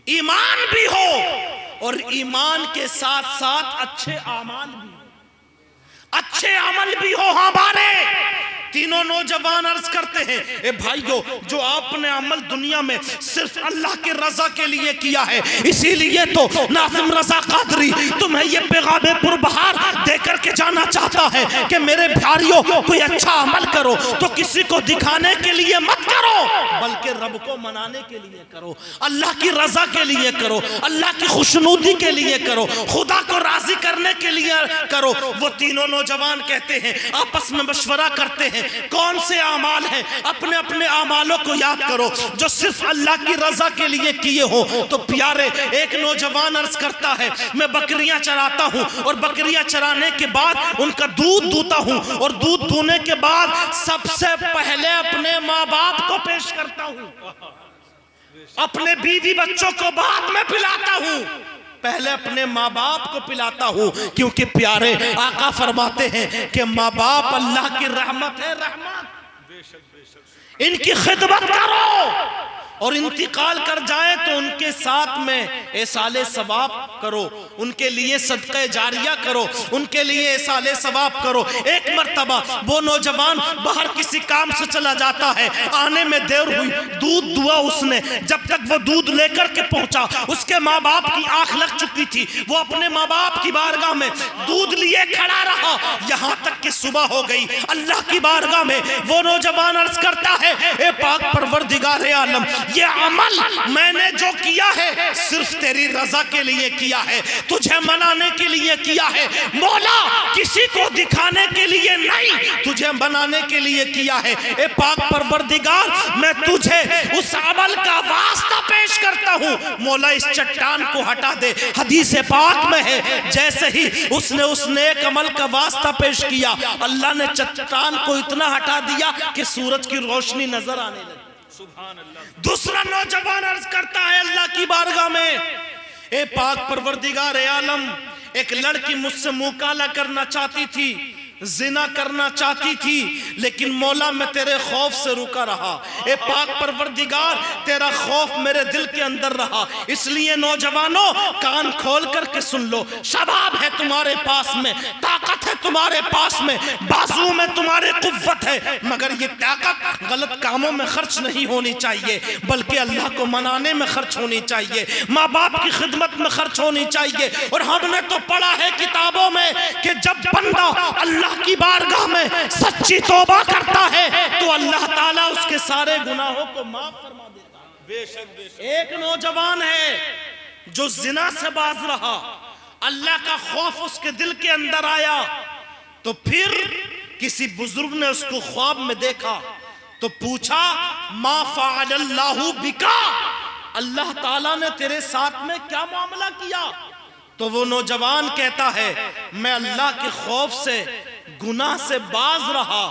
ईमान भी हो और ईमान के साथ साथ अच्छे आमाल भी हो, अच्छे अमल भी हो हमारे। तीनों नौजवान अर्ज करते हैं, ए भाइयों, जो आपने अमल दुनिया में सिर्फ अल्लाह के रजा के लिए किया है, इसीलिए तो नाज़िम रजा कादरी तुम्हें ये पैगाम पुरबहार देकर के जाना चाहता है कि मेरे भाइयों, कोई अच्छा अमल करो तो किसी को दिखाने के लिए मत करो, बल्कि रब को मनाने के लिए करो, अल्लाह की रजा के लिए करो, अल्लाह की खुशनुदी के लिए करो, खुदा को राजी करने के लिए करो। वो तीनों नौजवान कहते हैं, आपस में मशवरा करते हैं, कौन से आमाल हैं, अपने अपने आमालों को याद करो जो सिर्फ अल्लाह की रजा के लिए किए हो। तो प्यारे एक नौजवान अर्ज करता है, मैं बकरियां चराता हूं और बकरियां चराने के बाद उनका दूध दूता हूं और दूध दूने के बाद सबसे पहले अपने माँ बाप को पेश करता हूं, अपने बीवी बच्चों को बाद में पिलाता हूं, पहले अपने माँ बाप को पिलाता हूँ, क्योंकि प्यारे आका फरमाते हैं कि माँ बाप अल्लाह की रहमत है, रहमत, इनकी खिदमत करो और इंतकाल कर जाए तो उनके साथ में एसाले सवाब करो, उनके लिए सदक़े जारिया करो, उनके लिए एसाले सवाब करो। एक मर्तबा वो नौजवान बाहर किसी काम से चला जाता है, आने में देर हुई, दूध दुआ उसने, जब तक वो दूध लेकर के पहुंचा उसके माँ बाप की आंख लग चुकी थी। वो अपने माँ बाप की बारगाह में दूध लिए खड़ा रहा यहाँ तक कि सुबह हो गई। अल्लाह की बारगाह में वो नौजवान अर्ज करता है, ए पाक परवरदिगार आलम, ये अमल मैंने जो किया है सिर्फ तेरी रजा के लिए किया है, तुझे मनाने के लिए किया है मौला, किसी को दिखाने के लिए नहीं, तुझे मनाने के लिए किया है। ए पाक परवरदिगार, मैं तुझे उस अमल का वास्ता पेश करता हूँ, मौला इस चट्टान को हटा दे। हदीस पाक में है, जैसे ही उसने उस नेक अमल का वास्ता पेश किया, अल्लाह ने चट्टान को इतना हटा दिया कि सूरज की रोशनी नजर आने लगी। सुभान अल्लाह। दूसरा नौजवान अर्ज करता है अल्लाह की बारगाह में, ए पाक परवरदिगार आलम, एक लड़की मुझसे मुंह काला करना चाहती थी, जिना करना चाहती थी, लेकिन मौला मैं तेरे खौफ से रुका रहा। ए पाक परवरदिगार, तेरा खौफ मेरे दिल के अंदर रहा, इसलिए नौजवानों कान खोल करके सुन लो, शबाब है तुम्हारे पास में, ताकत है तुम्हारे पास में, बाजू में तुम्हारे कुव्वत है, मगर ये ताकत गलत कामों में खर्च नहीं होनी चाहिए, बल्कि अल्लाह को मनाने में खर्च होनी चाहिए, माँ बाप की खिदमत में खर्च होनी चाहिए। और हमने तो पढ़ा है किताबों में कि जब बंदा अल्लाह की बारगाह में सच्ची तौबा करता है तो अल्लाह ताला उसके सारे गुनाहों को माफ फरमा देता है। बेशक बेशक। एक नौजवान है जो जिना से बाज रहा, अल्लाह का खौफ उसके दिल के अंदर आया, तो फिर किसी बुजुर्ग ने उसको ख्वाब में देखा तो पूछा, मा फ़अलल्लाहु बिका, अल्लाह ताला ने तेरे साथ में क्या मामला किया? तो वो नौजवान कहता है, मैं अल्लाह के खौफ से गुनाह से बाज रहा,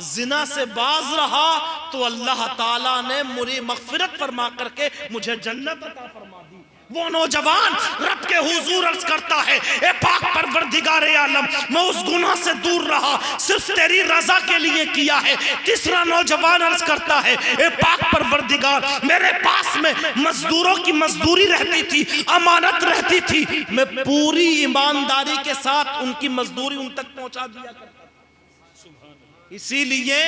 जिना से बाज रहा, तो अल्लाह ताला ने मुझे मग़फ़िरत फरमा करके मुझे जन्नत अता फरमा दी। वो नौजवान रब के हुजूर अर्ज करता है, ए पाक परवरदिगार आलम, मैं उस गुनाह से दूर रहा, सिर्फ तेरी रजा के लिए किया है। तीसरा नौजवान अर्ज करता है, ए पाक परवरदिगार, मेरे पास में मजदूरों की मजदूरी रहती थी, अमानत रहती थी, मैं पूरी ईमानदारी के साथ उनकी मजदूरी उन तक पहुंचा दिया करता। इसीलिए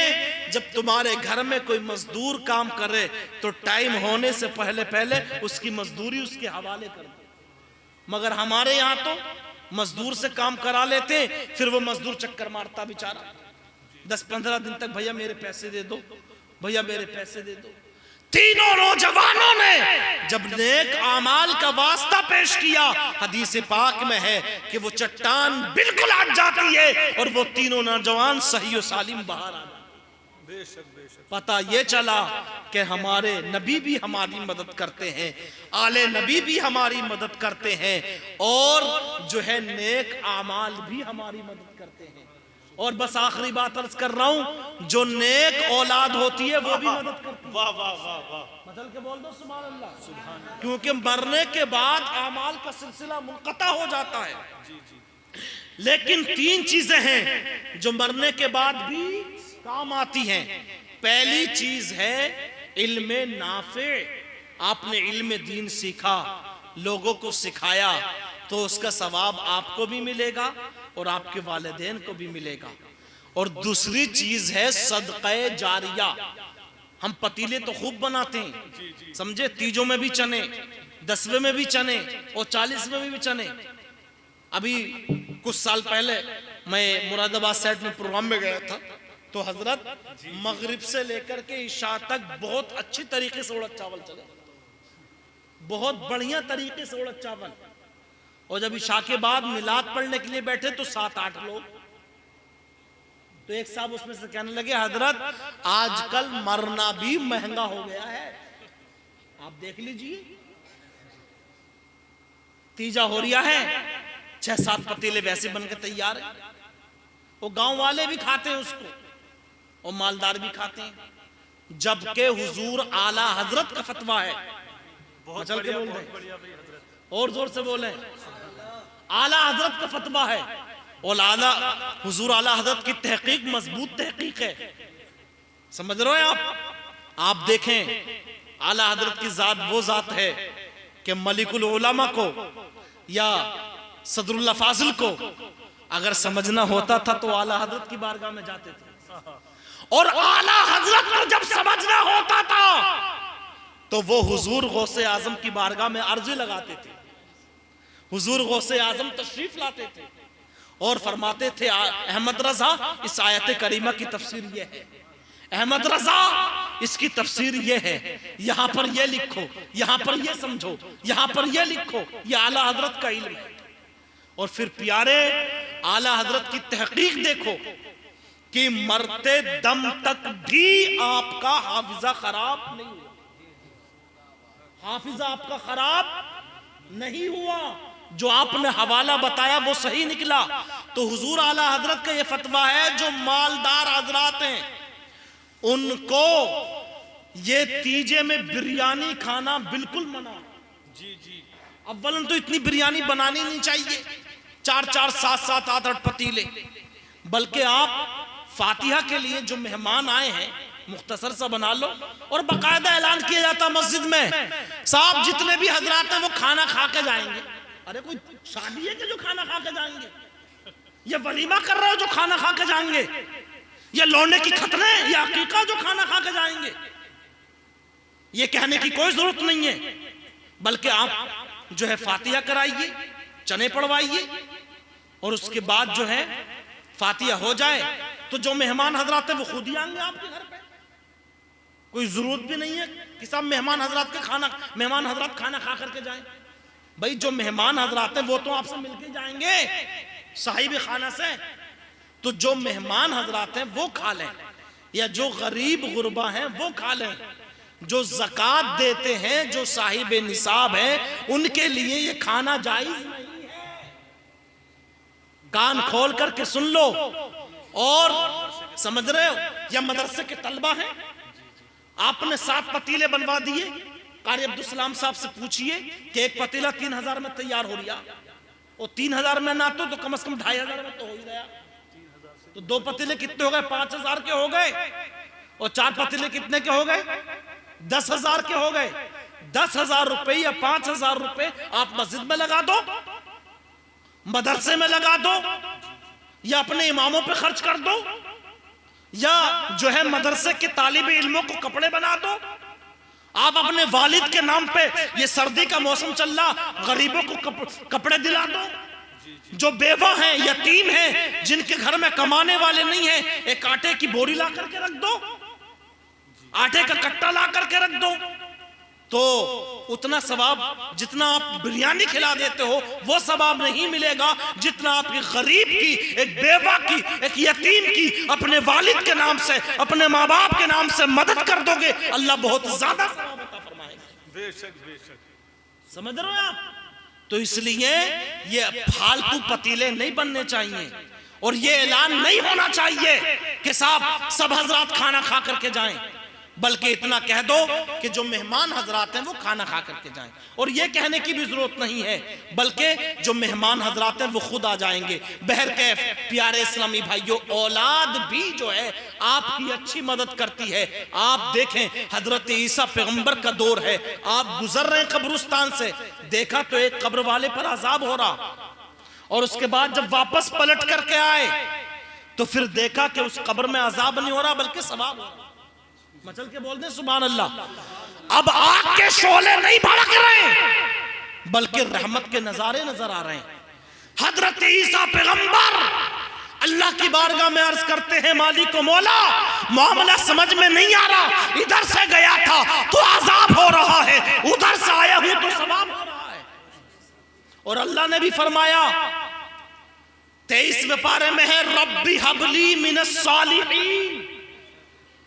जब तुम्हारे घर में कोई मजदूर काम करे तो टाइम होने से पहले पहले उसकी मजदूरी उसके हवाले कर दो। मगर हमारे यहाँ तो मजदूर से काम करा लेते, फिर वो मजदूर चक्कर मारता बेचारा 10-15 दिन तक, भैया मेरे पैसे दे दो, भैया मेरे पैसे दे दो। तीनों नौजवानों ने जब नेक आमाल का वास्ता पेश किया, हदीस पाक में है कि वो चट्टान बिल्कुल हट जाती है और वो तीनों नौजवान सही और सालिम बाहर आ जाते। बेशक बेशक। पता ये चला कि हमारे नबी भी हमारी मदद करते हैं, आले नबी भी हमारी मदद करते हैं, और जो है नेक आमाल भी हमारी मदद करते हैं। और बस आखिरी बात अर्ज कर रहा हूं, जो नेक औलाद होती है वो भी मदद करती है। वाह वाह वाह वाह। बदल के बोल दो सुभान अल्लाह। क्योंकि मरने के बाद आमाल का सिलसिला मुनक़ता हो जाता है। लेकिन 3 चीजें हैं जो मरने के बाद भी काम आती हैं। पहली चीज है इल्मे नाफे। आपने इल्मे दीन सीखा, लोगों को सिखाया, तो उसका सवाब आपको भी मिलेगा और आपके वालिदैन को भी मिलेगा। और दूसरी चीज है सदक़े जारिया। हम पतीले तो खूब बनाते हैं, समझे, तीजों में भी चने, 10वें में भी चने और 40वें में भी चने। अभी कुछ साल पहले मैं मुरादाबाद साइड में प्रोग्राम में गया था, तो हजरत मगरिब से लेकर के इशा तक बहुत अच्छी तरीके से उड़द चावल चले, बहुत बढ़िया तरीके से उड़द चावल। और जब इशा के बाद मिलाद पढ़ने के लिए बैठे तो 7-8 लोग। तो एक साहब उसमें से कहने लगे, हजरत आजकल मरना भी महंगा हो गया है, आप देख लीजिए, तीजा हो रिया है, 6-7 पतीले वैसे बन के तैयार है। वो गांव वाले भी खाते हैं उसको और मालदार भी खाते हैं, जबकि हुजूर आला हजरत का फतवा है। चल के बोल रहे और जोर से बोले, आला हजरत का फतवा है और आला हुजूर आला हजरत की तहकीक मजबूत तहकीक है। समझ रहे हो आप देखें आला हजरत की जात वो जात है कि मलिकुल उलमा को या सदरुल्लाह फाजिल को अगर समझना होता था तो आला हजरत की बारगाह में जाते थे, और आला हजरत को जब समझना होता था तो वो हुजूर गौसे आजम की बारगाह में अर्जी लगाते थे। हुजूर गौसे आजम तशरीफ लाते थे और फरमाते थे, अहमद रजा इस आयत करीमा की तफसीर ये है, अहमद रजा इसकी तफसीर ये है, यहां पर ये लिखो, यहां पर ये समझो, यहां पर ये लिखो, ये आला हजरत का इल्म है। और फिर प्यारे आला हजरत की तहकीक देखो कि मरते दम तक भी आपका हाफिजा खराब नहीं हुआ, हाफिजा आपका खराब नहीं हुआ, जो आपने हवाला बताया वो सही निकला। तो हुजूर आला हजरत का ये फतवा है, जो मालदार हजरात हैं उनको ये तीजे में बिरयानी खाना बिल्कुल मना। जी जी। अव्वलन तो इतनी बिरयानी बनानी नहीं चाहिए, 4-4, 7-7, 8-8 पतीले। बल्कि आप फातिहा के लिए जो मेहमान आए हैं मुख्तसर सा बना लो, और बाकायदा ऐलान किया जाता मस्जिद में, साहब जितने भी हजरात हैं वो खाना खा के जाएंगे। अरे कोई शादी है कि जो खाना खा के जाएंगे? ये वलीमा कर रहे हो जो खाना खा के जाएंगे? ये लौंडे की खतने या अकीका जो खाना खा के जाएंगे? ये कहने की कोई जरूरत नहीं है, बल्कि आप जो है फातिहा कराइए, चने पड़वाइए, और उसके बाद जो है फातिहा हो जाए तो जो मेहमान हजरात है वो खुद ही आएंगे आपके घर पे। कोई जरूरत भी नहीं है कि सब मेहमान हजरात के मेहमान हजरात खाना खा करके जाएं। भाई जो मेहमान हजरात हैं वो तो आपसे मिलके जाएंगे साहिब खाना से, तो जो मेहमान हजरात हैं वो खा लें, या जो गरीब गुरबा हैं वो खा लें, जो ज़कात देते हैं, जो साहिब निसाब हैं, उनके लिए ये खाना जायज नहीं है। कान खोल करके सुन लो। और समझ रहे हो, या मदरसे के तलबा हैं, आपने 7 पतीले बनवा दिए, कारी अब्दुल सलाम साहब से पूछिए कि एक पतीला 3000 में तैयार हो रहा, और 3000 में ना तो कम से कम 2500 में तो हो ही गया। तो 2 पतीले कितने हो गए? 5000 के हो गए, और 4 पतीले कितने के हो गए? 10,000 के हो गए। 10,000 रुपए या 5,000 रुपए आप मस्जिद में लगा दो, मदरसे में लगा दो, या अपने इमामों पे खर्च कर दो, या जो है मदरसे के तालिब इल्मों को कपड़े बना दो। आप अपने वालिद के नाम पे, ये सर्दी का मौसम चल रहा, गरीबों को कपड़े दिला दो। जो बेवा हैं, यतीम हैं, जिनके घर में कमाने वाले नहीं हैं, एक आटे की बोरी ला करके रख दो, आटे का कट्टा ला करके रख दो। तो उतना सवाब जितना आप बिरयानी खिला देते हो वो सवाब नहीं मिलेगा जितना आपकी गरीब की, एक बेवा की, एक यतीम की अपने वालिद के नाम से, अपने माँ बाप के नाम से मदद कर दोगे, अल्लाह बहुत ज्यादा सवाब अता फरमाएगा। बेशक बेशक, समझ रहे हो आप? तो इसलिए ये फालतू पतीले नहीं बनने चाहिए और ये ऐलान नहीं होना चाहिए कि साहब सब हजरात खाना खा करके जाएं, बल्कि इतना कह दो कि जो मेहमान हजरात हैं वो खाना खा करके जाएं। और ये कहने की भी जरूरत नहीं है, बल्कि जो मेहमान हजरात हैं वो खुद आ जाएंगे। बहरकैफ प्यारे इस्लामी भाइयों, औलाद भी जो है आपकी अच्छी मदद करती है। आप देखें हजरत ईसा पैगंबर का दौर है, आप गुजर रहे हैं कब्रिस्तान से, देखा तो एक कब्र वाले पर अजाब हो रहा, और उसके बाद जब वापस पलट करके आए तो फिर देखा कि उस कब्र में अजाब नहीं हो रहा बल्कि सवाब हो रहा। मचल के बोल दे सुभान अल्लाह। अब आग के शोले नहीं भड़क रहे बल्कि रहमत के नजारे नजर आ रहे हैं। हजरत ईसा पैगंबर अल्लाह की बारगाह में अर्ज करते हैं, मालिक को मौला मामला समझ में नहीं आ रहा, इधर से गया था तो अजाब हो रहा है, उधर से आया हूं तो सवाब हो रहा है। और अल्लाह ने भी फरमाया 23वें पारे में है, रब्बी हबली मिनस सालिहीन।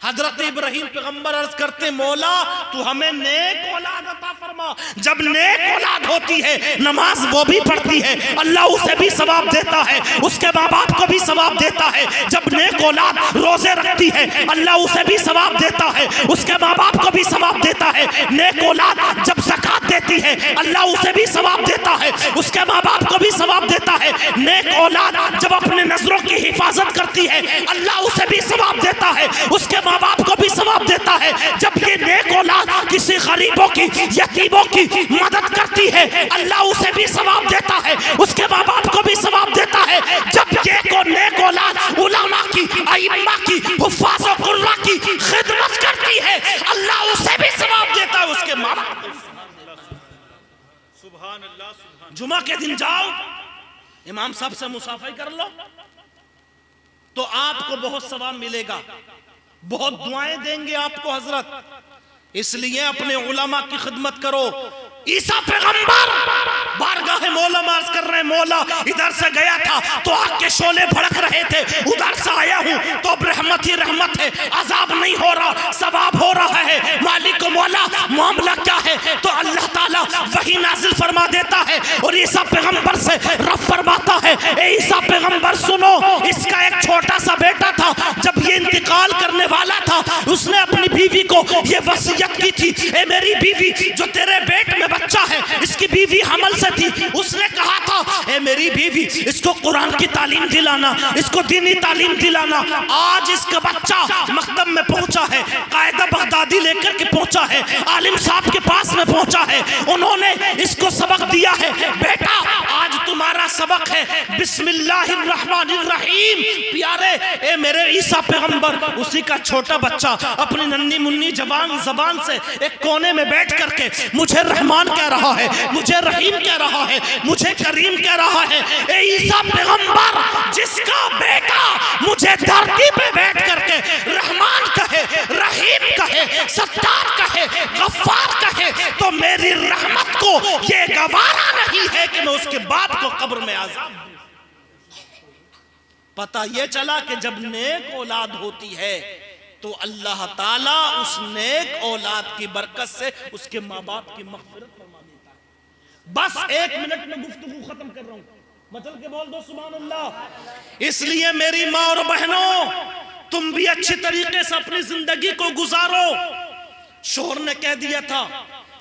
हजरत इब्राहिम पैगंबर अर्ज करते, मौला तू हमें नेक औलाद अता फरमा। जब नेक औलाद होती है नमाज वो भी पढ़ती है, अल्लाह उसे भी सवाब देता है, उसके माँ बाप को भी सवाब देता है। जब नेक औलाद रोजे रखती है अल्लाह उसे भी सवाब देता है, उसके माँ बाप को भी सवाब देता है। नेक औलाद जब ज़कात देती है अल्लाह उसे भी सवाब देता है, उसके माँ बाप को भी सवाब देता है। नेक औलाद जब अपने नजरों की हिफाजत करती है अल्लाह उसे भी सवाब देता है, उसके माँ बाप को भी सवाब देता है। जब ये नेक औलाद किसी गरीबों की, यतीमों की मदद करती है अल्लाह उसे भी सवाब देता है, उसके माँ बाप को भी सवाब देता है। जब ये को नेक औलाद उलमा की, अइम्मा की, हुफ्फाज़ व कुर्रा की खिदमत करती है अल्लाह उसे भी सवाब देता है, उसके माँ बाप को। सुभान अल्लाह, सुभान। जुमा के दिन जाओ इमाम साहब से मुसाफा कर लो तो आपको बहुत सवाब मिलेगा, बहुत दुआएं देंगे आपको हजरत। इसलिए अपने उलमा की खिदमत करो। ईसा पैगंबर बारगाह मौला मार्ज कर रहे हैं, मौला इधर से गया था तो आग के शोले भड़क रहे थे, उधर से आया हूं तो अब रहमत ही रहमत है, अजाब नहीं हो रहा सवाब हो रहा है। मालिक को मौला मामला क्या है? तो अल्लाह ताला वही नाजिल फरमा देता है और ईसा पैगंबर से रब फरमाता है, ए ईसा पैगंबर सुनो, इसका एक छोटा सा बेटा था, जब ये इंतकाल करने वाला था उसने अपनी बीवी को ये वसीयत की थी, ए मेरी बीवी जो तेरे पेट में बच्चा है इसकी बीवी हमल से थी, उसने कहा था ए मेरी बीवी इसको कुरान की तालीम दिलाना, इसको दीनी तालीम दिलाना। आज इसका बच्चा मकतब में पहुंचा है, कायदा बगदादी लेकर के पहुंचा है, आलिम साहब के पास में पहुंचा है, उन्होंने इसको सबक दिया है, बेटा आज तुम्हारा सबक है बिस्मिल्लाहिर्रहमानिर्रहीम। प्यारे ए मेरे ईसा पैगंबर, उसी का छोटा बच्चा अपनी नन्ही मुन्नी जबान से एक कोने में बैठ करके मुझे रहमान कह रहा है, मुझे रहीम कह रहा है, मुझे करीम कह रहा है। ए ईसा पैगंबर जिसका बेटा मुझे धरती पे बैठ करके रहमान कहे, रहीम कहे, सत्तार कहे, गफ्फार कहे, तो मेरी रहमत को ये गवारा नहीं है कि मैं उसके बाप को कब्र में आजाब दूं। पता ये चला कि जब नेक औलाद होती है तो अल्लाह ताला उस नेक औलाद की बरकत से उसके माँ बाप की मग़फ़िरत फरमा देता है। बस 1 मिनट में गुफ्तगू खत्म कर रहा हूं, मचल के बोल दो सुभान अल्लाह। इसलिए मेरी माँ और बहनों, तुम भी अच्छी तरीके से अपनी जिंदगी को गुजारो। शोहर ने कह दिया था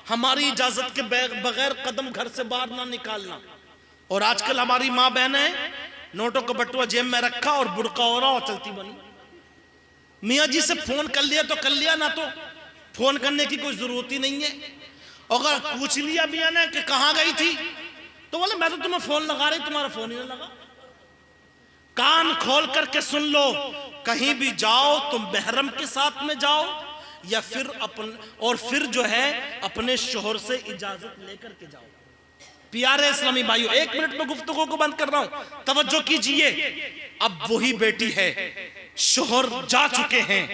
हमारी इजाजत के बगैर कदम घर से बाहर ना निकालना, और आजकल हमारी माँ बहनें नोटों का बटुआ जेब में रखा और बुड़का हो रहा और चलती बनी। मियाँ जी से फोन कर लिया तो कर लिया, ना तो फोन करने की कोई जरूरत ही नहीं है। अगर पूछ लिया मियाँ ने कि कहाँ गई थी तो बोले मैं तो तुम्हें फोन लगा रही, तुम्हारा फोन ही ना लगा। कान खोल करके सुन लो, कहीं भी जाओ तुम महरम के साथ में जाओ या फिर जो है अपने शोहर से इजाजत लेकर के जाओ। प्यारे इस्लामी भाइयों, 1 मिनट में गुफ्तगू को बंद कर रहा हूं, तवज्जो कीजिए। अब वही बेटी है, शोहर जा चुके हैं,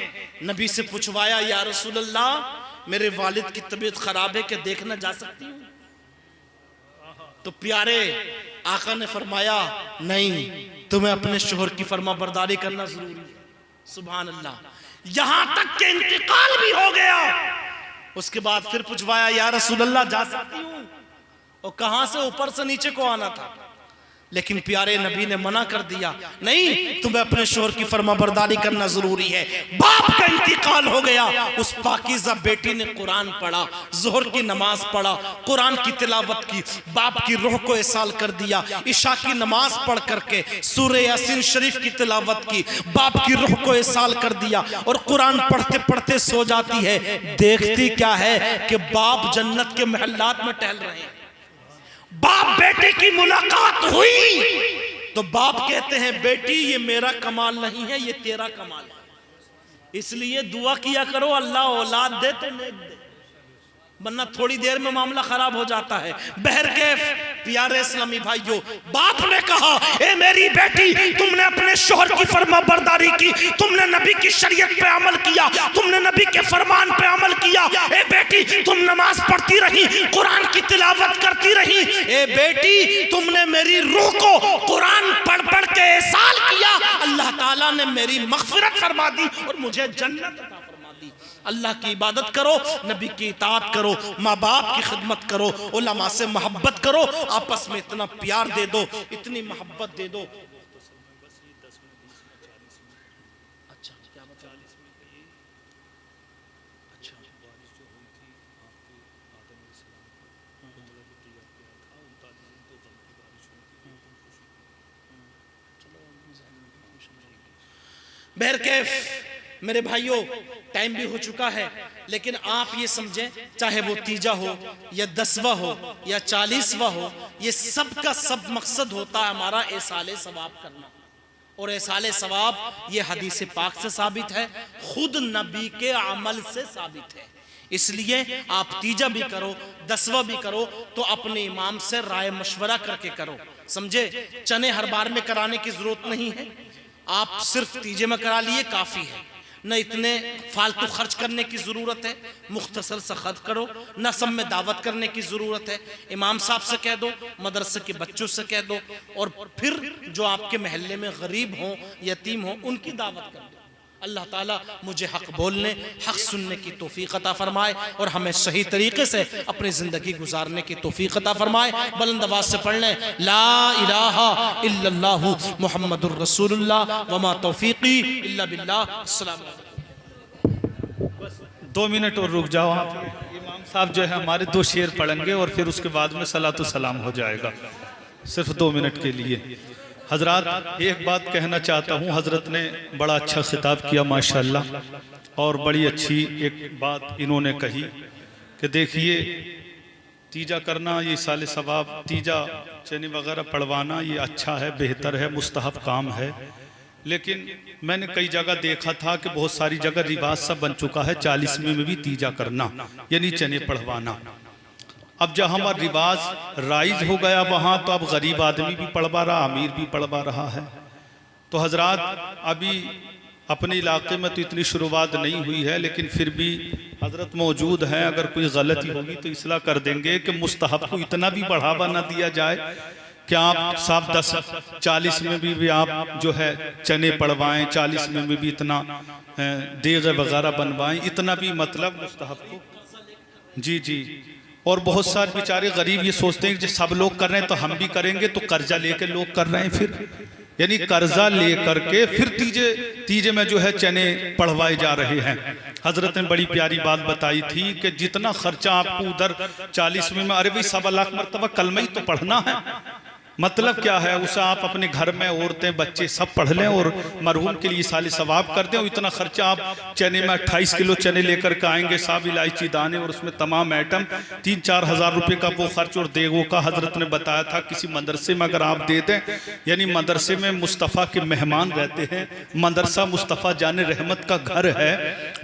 नबी से पूछवाया या रसूल अल्लाह मेरे वालिद की तबीयत खराब है, क्या देखना जा सकती हूँ? तो प्यारे आका ने फरमाया नहीं, तुम्हें अपने शोहर की फरमा बरदारी करना जरूरी है। सुभान अल्लाह, यहां तक के इंतकाल भी हो गया। उसके बाद फिर पूछवाया या रसूल अल्लाह जा सकती हूँ? और कहां से ऊपर से नीचे को आना था, लेकिन प्यारे नबी ने मना कर दिया, नहीं तुम्हें अपने शोहर की फरमा बरदारी करना जरूरी है। बाप का इंतकाल हो गया, उस पाकीज़ा बेटी ने कुरान पढ़ा, जोहर की नमाज पढ़ा, कुरान की तिलावत की, बाप की रूह को इसाल कर दिया। इशा की नमाज पढ़ करके सूरह यासीन शरीफ की तिलावत की, बाप की रूह को इसाल कर दिया और कुरान पढ़ते पढ़ते सो जाती है। देखती क्या है कि बाप जन्नत के महल्लात में टहल रहे हैं। बाप बेटे की मुलाकात हुई तो बाप कहते हैं बेटी ये मेरा कमाल नहीं है, ये तेरा कमाल है, इसलिए दुआ किया करो अल्लाह औलाद दे तो नेक दे, वरना थोड़ी देर में मामला खराब हो जाता है। बहरकैफ प्यारे इस्लामी भाइयों, बाप ने कहा ए मेरी बेटी, तुमने अपने शोहर की फरमा बरदारी की, तुमने नबी की शरीयत पे अमल किया, तुमने नबी के फरमान पे अमल किया। ए बेटी तुम नमाज पढ़ती रही, कुरान की तिलावत करती रही। ए बेटी तुमने मेरी रूह को कुरान पढ़ पढ़ के इसाल किया, अल्लाह ताला ने मेरी मग़फ़िरत फरमा दी और मुझे जन्नत अता फरमा दी। अल्लाह की इबादत करो, नबी की इताअत करो, माँ बाप की खिदमत करो, उलमा से मोहब्बत करो, आपस में इतना प्यार दे दो, इतनी मोहब्बत दे दो। अच्छा क्या बता? अच्छा बहरकैफ मेरे भाइयों, टाइम भी हो चुका है, लेकिन आप ये समझें, चाहे वो तीजा हो या 10वां हो या 40वां हो, ये सब का सब मकसद होता है हमारा एसाले सवाब करना। और एसाले सवाब ये हदीस पाक से साबित है, खुद नबी के अमल से साबित है। इसलिए आप तीजा भी करो, 10वां भी करो, तो अपने इमाम से राय मशवरा करके करो, समझे? चने हर बार में कराने की जरूरत नहीं है, आप सिर्फ तीजे में करा लिए काफी है, न इतने फालतू खर्च करने की ज़रूरत है, मुख्तसर सा खर्च करो, न सब में दावत करने की ज़रूरत है, इमाम साहब से कह दो, मदरसे के बच्चों से कह दो, और फिर जो आपके महल्ले में गरीब हों, यतीम हों, उनकी दावत कर दो। अल्लाह ताला मुझे हक बोलने, हक सुनने की तौफीक अता फरमाए और हमें सही तरीके से अपनी ज़िंदगी गुजारने की तौफीक अता फरमाए। बुलंद आवाज़ से पढ़ लें ला इलाहा इल्लल्लाहु मुहम्मदुर रसूलुल्लाह वमा तौफीकी इल्ला बिल्लाह। अस्सलाम वालेकुम। 2 मिनट और रुक जाओ आप। इमाम साहब जो है हमारे 2 शेर पढ़ेंगे और फिर उसके बाद में सलातो सलाम हो जाएगा, सिर्फ 2 मिनट के लिए। हजरात एक बात कहना चाहता हूँ, हजरत ने बड़ा अच्छा खिताब किया माशाल्लाह, और बड़ी अच्छी एक बात इन्होंने कही कि देखिए तीजा करना ये साले सवाब, तीजा चने वगैरह पढ़वाना ये अच्छा है, बेहतर है, मुस्तहब काम है, लेकिन मैंने कई जगह देखा था कि बहुत सारी जगह रिवाज सा बन चुका है 40वें में भी तीजा करना यानी चने पढ़वाना। अब जब हमारा रिवाज राइज हो गया वहाँ, तो अब गरीब आदमी भी पढ़वा रहा, अमीर भी पढ़वा रहा है। तो हजरात अभी अपने इलाके में तो इतनी शुरुआत नहीं हुई है, लेकिन फिर भी हजरत मौजूद हैं, अगर कोई गलती होगी तो इसलाह कर देंगे कि मुस्तहब को इतना भी बढ़ावा ना दिया जाए कि आप साहब 10-40 में भी आप जो है चने पढ़वाएं, 40 में भी इतना देग वगैरह बनवाएं, इतना भी मतलब मुस्तहब को। जी जी। और बहुत सारे बेचारे गरीब ये सोचते हैं कि सब लोग कर रहे हैं तो हम भी करेंगे, तो कर्जा लेके लोग कर रहे हैं, फिर यानी कर्जा ले करके फिर तीजे में जो है चने पढ़वाए जा रहे हैं। हजरत ने बड़ी प्यारी बात बताई थी कि जितना खर्चा आपको उधर 40वें में, अरे भाई 1.25 लाख मरतबा कलमा ही तो पढ़ना है, मतलब क्या है, उसे आप अपने घर में औरतें बच्चे सब पढ़ लें और मरहूम के लिए साले सवाब कर दें। और इतना खर्चा आप चने में 28 किलो चने लेकर के आएंगे, साब इलायची दाने और उसमें तमाम आइटम, 3-4 हज़ार रुपये का वो खर्च। और देगों का हजरत ने बताया था किसी मदरसे में अगर आप दे दें, यानी मदरसे में मुस्तफ़ा के मेहमान रहते हैं, मदरसा मुस्तफ़ा जाने रहमत का घर है,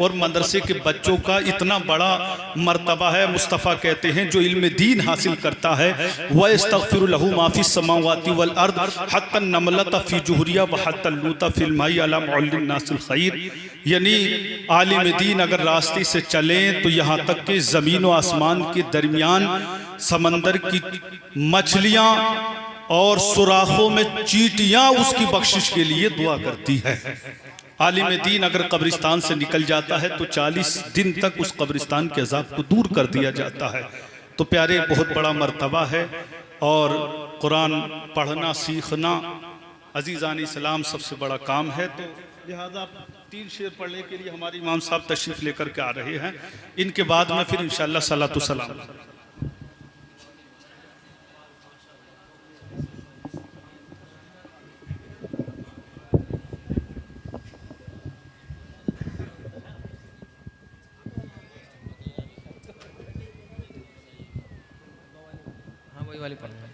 और मदरसे के बच्चों का इतना बड़ा मर्तबा है। मुस्तफ़ा कहते हैं जो इल्म दीन हासिल करता है वह इस्तग़फिरु लहू माफ़ी समावाति वल अर्द हत्तन नमलता फी जुहरिया व हत्तन लूता फिल माई अला मुअल्लिम नासिल खैर। यानी आलिम दीन अगर रास्ते से चलें तो यहाँ तक कि ज़मीन व आसमान के दरमियान समंदर की मछलियाँ और सुराखों में चींटियाँ उसकी बख्शिश के लिए दुआ करती है। आलिम दीन अगर कब्रिस्तान से निकल जाता है तो 40 दिन तक उस कब्रिस्तान के अज़ाब को दूर कर दिया जाता है। तो प्यारे, बहुत बड़ा मर्तबा है, और कुरान पढ़ना सीखना अजीज़ान इस्लाम सबसे बड़ा काम है। तो लिहाजा 3 शेर पढ़ने के लिए हमारे इमाम साहब तशरीफ़ लेकर के आ रहे हैं। इनके बाद में फिर इंशाअल्लाह सलातो सलाम। हाँ, वही वाली पढ़ना है।